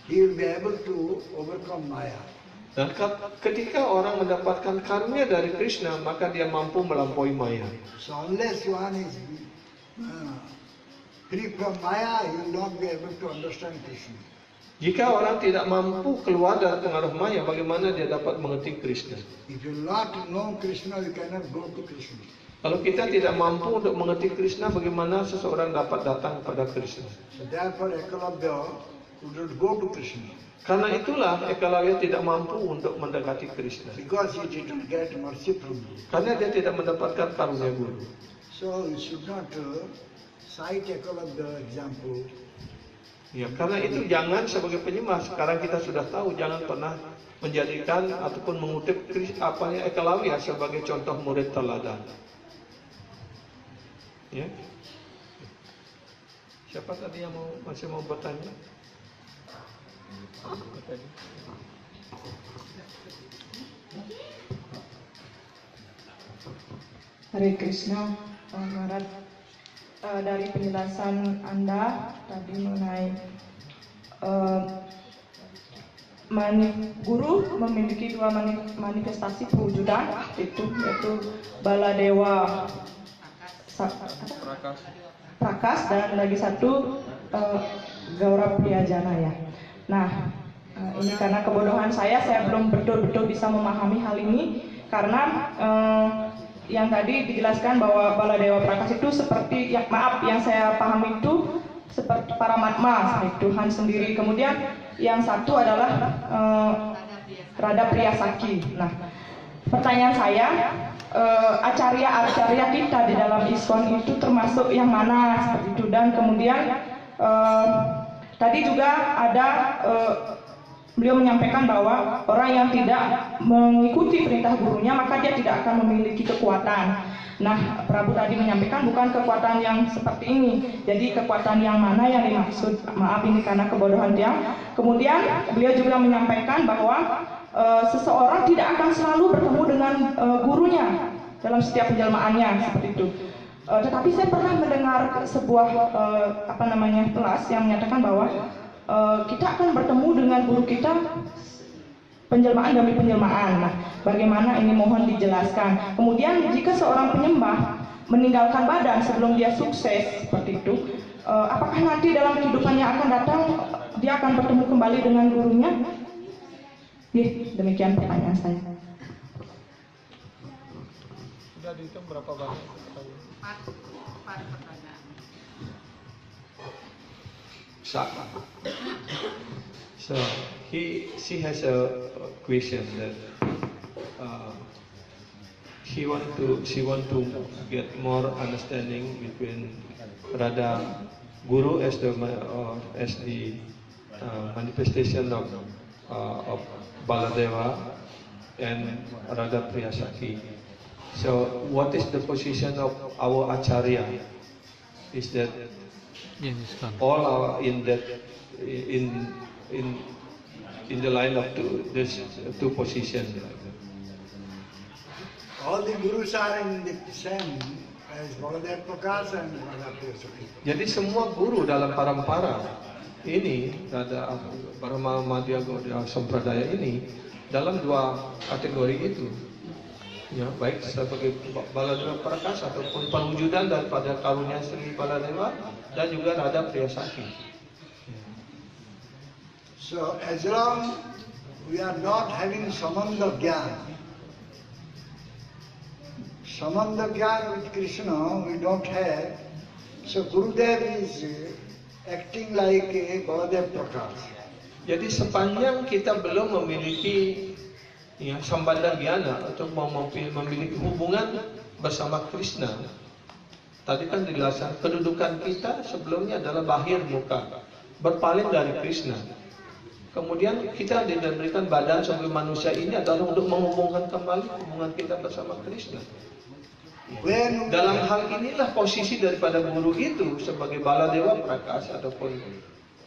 he will be able to overcome Maya. Dan ketika orang mendapatkan karunia dari Krishna, maka dia mampu melampaui Maya. So unless one is free from Maya, he will not be able to understand Krishna. Jika orang tidak mampu keluar dari pengaruh Maya, bagaimana dia dapat mengerti Krishna? If you not know Krishna, you cannot go to Krishna. Kalau kita tidak mampu untuk mengerti Krishna, bagaimana seseorang dapat datang kepada Krishna? So therefore Ekalavya could not go to Krishna. Karena itulah Ekalavya tidak mampu untuk mendekati Krishna. Because he did not get mercy from Guru. Karena dia tidak mendapatkan karunia guru. So you should not cite Ekalavya example. Ya, karena itu jangan sebagai penyembah, sekarang kita sudah tahu, jangan pernah menjadikan ataupun mengutip Ekalavya sebagai contoh murid teladan. Ya. Siapa tadi yang masih mau bertanya? Hare Krishna, Pak Maharaj. Dari penjelasan Anda tadi mengenai guru memiliki dua manifestasi perwujudan, yaitu Baladewa Prakas dan lagi satu Gaura Priyajana ya. Nah, ini karena kebodohan saya belum betul-betul bisa memahami hal ini karena yang tadi dijelaskan bahwa Baladewa Prakas itu seperti yang saya pahami itu seperti Paramatma, Tuhan sendiri. Kemudian yang satu adalah Radha Priyasaki. Nah, pertanyaan saya, acarya kita di dalam ISKCON itu termasuk yang mana seperti itu, dan kemudian tadi juga ada beliau menyampaikan bahwa orang yang tidak mengikuti perintah gurunya maka dia tidak akan memiliki kekuatan. Nah, Prabu tadi menyampaikan bukan kekuatan yang seperti ini. Jadi kekuatan yang mana yang dimaksud? Maaf, ini karena kebodohan dia. Kemudian beliau juga menyampaikan bahwa seseorang tidak akan selalu bertemu dengan gurunya dalam setiap penjelmaannya seperti itu. Tetapi saya pernah mendengar sebuah kelas yang menyatakan bahwa kita akan bertemu dengan guru kita penjelmaan demi penjelmaan. Nah, bagaimana ini mohon dijelaskan. Kemudian jika seorang penyembah meninggalkan badan sebelum dia sukses seperti itu, apakah nanti dalam kehidupannya akan datang dia akan bertemu kembali dengan gurunya? Demikian pertanyaan saya. Sudah dihitung berapa banyak? 4 pertanyaan. Sama. So she has a question that she want to get more understanding between Radha Guru as the manifestation of Baladeva and Radha Priyasaki. So what is the position of our Acharya? Is that all are in that in the line of this two positions? All the gurus are in the same as Baladev Prakash and Radha Priyasaki. Jadi semua guru dalam parampara ini, ada Brahma Madhya Gaudiya Sampradaya ini dalam dua kategori itu. Ya, baik sebagai Baladeva Prakash ataupun perwujudan daripada karunia Sri Baladeva dan juga Radha Priyasaki. So as long we are not having Samanda Gyan with Krishna we don't have. So Gurudev is acting like a Baladev Prakash. Jadi sepanjang kita belum memiliki sambandha gyana atau memiliki hubungan bersama Krishna, tadi kan dijelaskan kedudukan kita sebelumnya adalah bahir muka, berpaling dari Krishna. Kemudian kita diberikan badan sebagai manusia ini adalah untuk menghubungkan kembali hubungan kita bersama Krishna. Dalam hal inilah posisi daripada guru itu sebagai Baladeva Prakash ataupun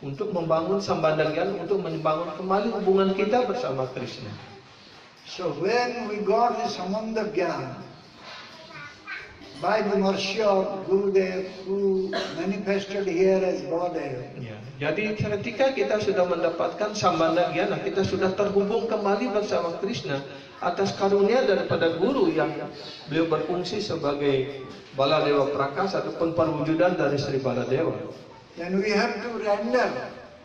untuk membangun sambandha gyana, untuk membangun kembali hubungan kita bersama Krishna. So when we got the Samanda Gyan by the mercy of Gurudev who manifested here as Baladev. Ya, jadi ketika kita sudah mendapatkan sambandha gyana, kita sudah terhubung kembali bersama Krishna atas karunia daripada guru yang beliau berfungsi sebagai Baladeva Prakash ataupun perwujudan dari Sri Baladeva. Then we have to render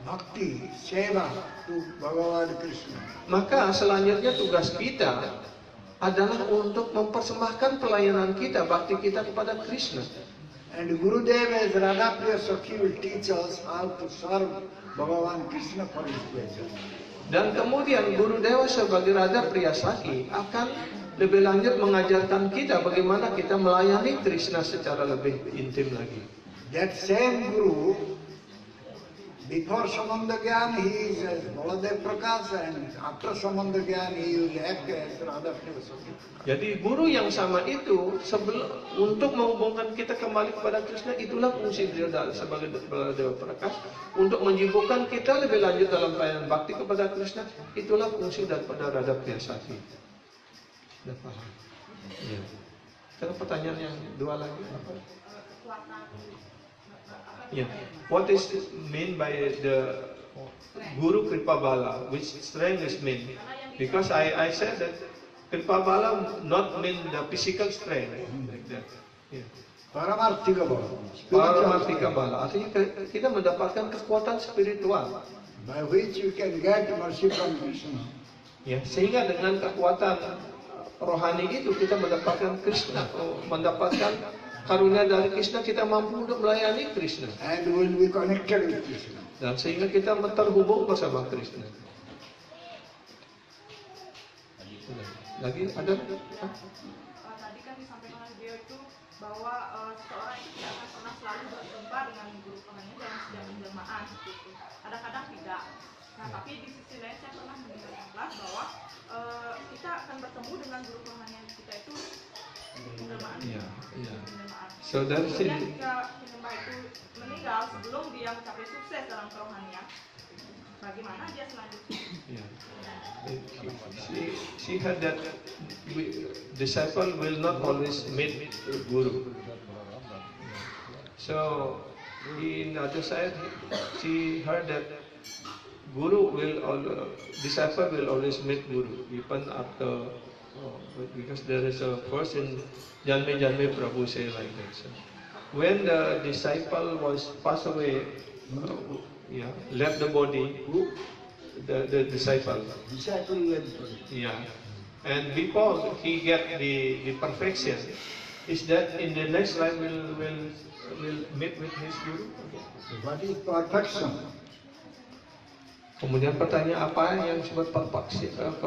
bhakti, seva to Bhagavan Krishna. Maka selanjutnya tugas kita adalah untuk mempersembahkan pelayanan kita, bakti kita kepada Krishna. And Gurudev as Radha Priyasaki will teach us how to serve Bhagavan Krishna for his pleasure. Dan kemudian Guru Dewa sebagai Radha Priyasaki akan lebih lanjut mengajarkan kita bagaimana kita melayani Krishna secara lebih intim lagi. That same Guru, before Samanda Gyan he is as Baladev Prakash, and after Samanda Gyan he will act as Radha Priyasaki. Jadi guru yang sama itu untuk menghubungkan kita kembali kepada Krishna, itulah fungsi beliau sebagai Baladeva Prakash. Untuk menyibukkan kita lebih lanjut dalam pelayanan bakti kepada Krishna, itulah fungsi daripada Radha Priyasaki. Sudah paham? Ya. Sekarang pertanyaan yang dua lagi apa? Yeah. What is mean by the Guru Kripabala? Which strength is mean? Because I said that Kripabala not mean the physical strength like that. Yeah. Paramarthika Bala. Paramarthika Bala. Artinya kita mendapatkan kekuatan spiritual by which you can get mercy from Krishna. Ya, sehingga dengan kekuatan rohani itu kita mendapatkan Krishna, mendapatkan karunia dari Krishna, kita mampu untuk melayani Krishna. And will be connected with Krishna. Dan sehingga kita terhubung bersama Krishna. Lagi ada? Tadi kan disampaikan oleh beliau itu bahwa seseorang itu tidak akan pernah selalu berjumpa dengan guru rohaninya yang sedang menjelmaan gitu. Kadang-kadang tidak. Nah, tapi di sisi lain saya pernah mendengar yang kelas bahwa kita akan bertemu dengan guru rohani kita itu penjelmaan. Penjelmaan. So that's it. Kemudian jika penyembah itu meninggal sebelum dia mencapai sukses dalam kerohanian, bagaimana dia selanjutnya? Yeah. She heard that disciple will not always meet guru. So in other side, she heard that disciple will always meet guru, even after. Because there is a verse in Janme Prabhu say like that. So, when the disciple was passed away, left the body, the disciple. Disciple went. Yeah, and before he get the perfection, is that in the next life will meet with his guru? What is perfection? Kemudian pertanyaan apa yang disebut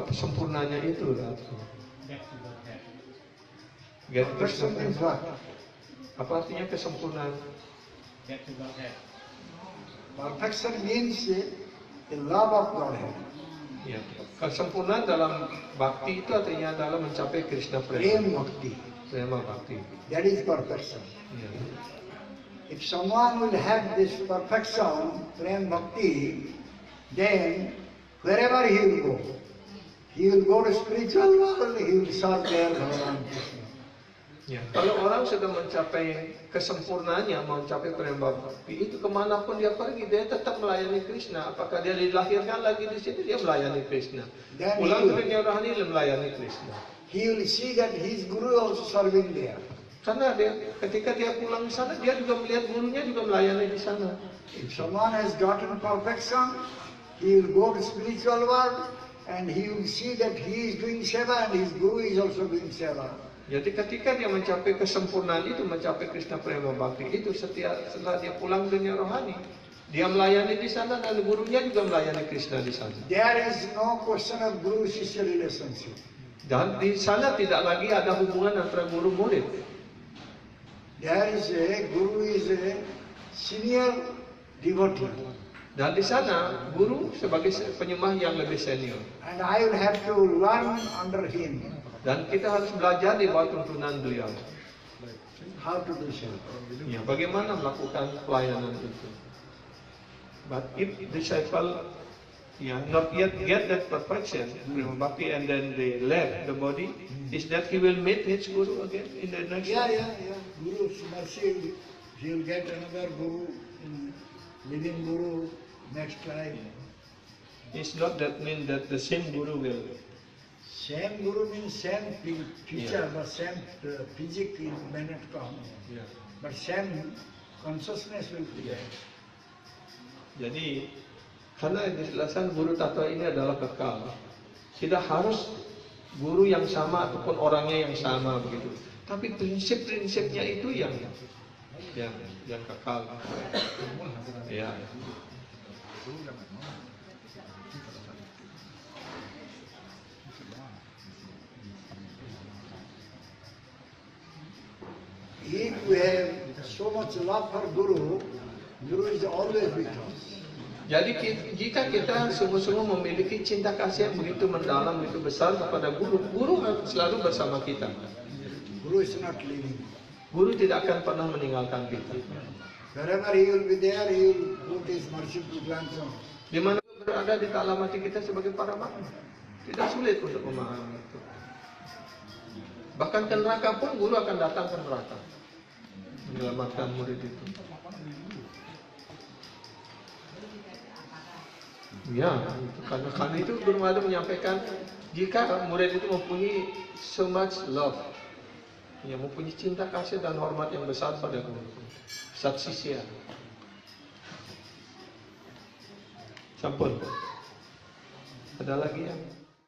kesempurnaannya itu? Perfection is what? Apa artinya kesempurnaan? Perfection means the love of Godhead. Ya, kesempurnaan dalam bakti itu artinya adalah mencapai Krishna Prem prema. Bhakti. Prema bakti. That is perfection. Ya. If someone will have this perfection, Prem Bhakti, then wherever he will go to spiritual world, he will serve there Bhagavan Krishna. Ya. Kalau orang sudah mencapai kesempurnaannya, mencapai prema bakti, itu kemanapun dia pergi, dia tetap melayani Krishna. Apakah dia dilahirkan lagi di situ, dia melayani Krishna. Pulang ke dunia rohani, dia melayani Krishna. He will see that his guru also serving there. Karena ketika dia pulang ke sana, dia juga melihat gurunya juga melayani di sana. If someone has gotten perfection, he will go to spiritual world and he will see that he is doing seva and his guru is also doing seva. Jadi ketika dia mencapai kesempurnaan itu, mencapai Krishna Prema Bhakti itu, setelah dia pulang dunia rohani, dia melayani di sana dan gurunya juga melayani Krishna di sana. There is no question of guru-shishya relationship. Dan di sana tidak lagi ada hubungan antara guru murid. There is guru is a senior devotee. Dan di sana guru sebagai penyembah yang lebih senior. And I will have to learn under him. Dan kita harus belajar di bawah tuntunan beliau. How to do so. Ya, bagaimana melakukan pelayanan itu. But if disciple not yet get that perfection, Prema Bhakti, and then they left the body, is that he will meet his guru again in the next life? Yeah. Guru's mercy, he will get another guru, living guru next life. It's not that mean that the same guru will. Same guru means same teacher, but same physics may not come. Yeah. But same consciousness will be there. Jadi karena dijelaskan guru tattva ini adalah kekal, tidak harus guru yang sama ataupun orangnya yang sama begitu. Tapi prinsip-prinsipnya itu yang kekal. Ya. If we have so much love for Guru, Guru is always with us. Jadi jika kita sungguh-sungguh memiliki cinta kasih yang begitu mendalam, begitu besar kepada guru, guru selalu bersama kita. Guru is not leaving. Guru tidak akan pernah meninggalkan kita. Wherever he will be there, he will put his merciful glance on. Di mana berada di dalam hati kita sebagai para makhluk. Tidak sulit untuk memahami itu. Bahkan ke neraka pun guru akan datang ke neraka. Menyelamatkan murid itu. Ya, karena itu Guru Mahathir menyampaikan jika murid itu mempunyai so much love, ya mempunyai cinta kasih dan hormat yang besar pada guru, satsisya. Sampun. Ada lagi ya?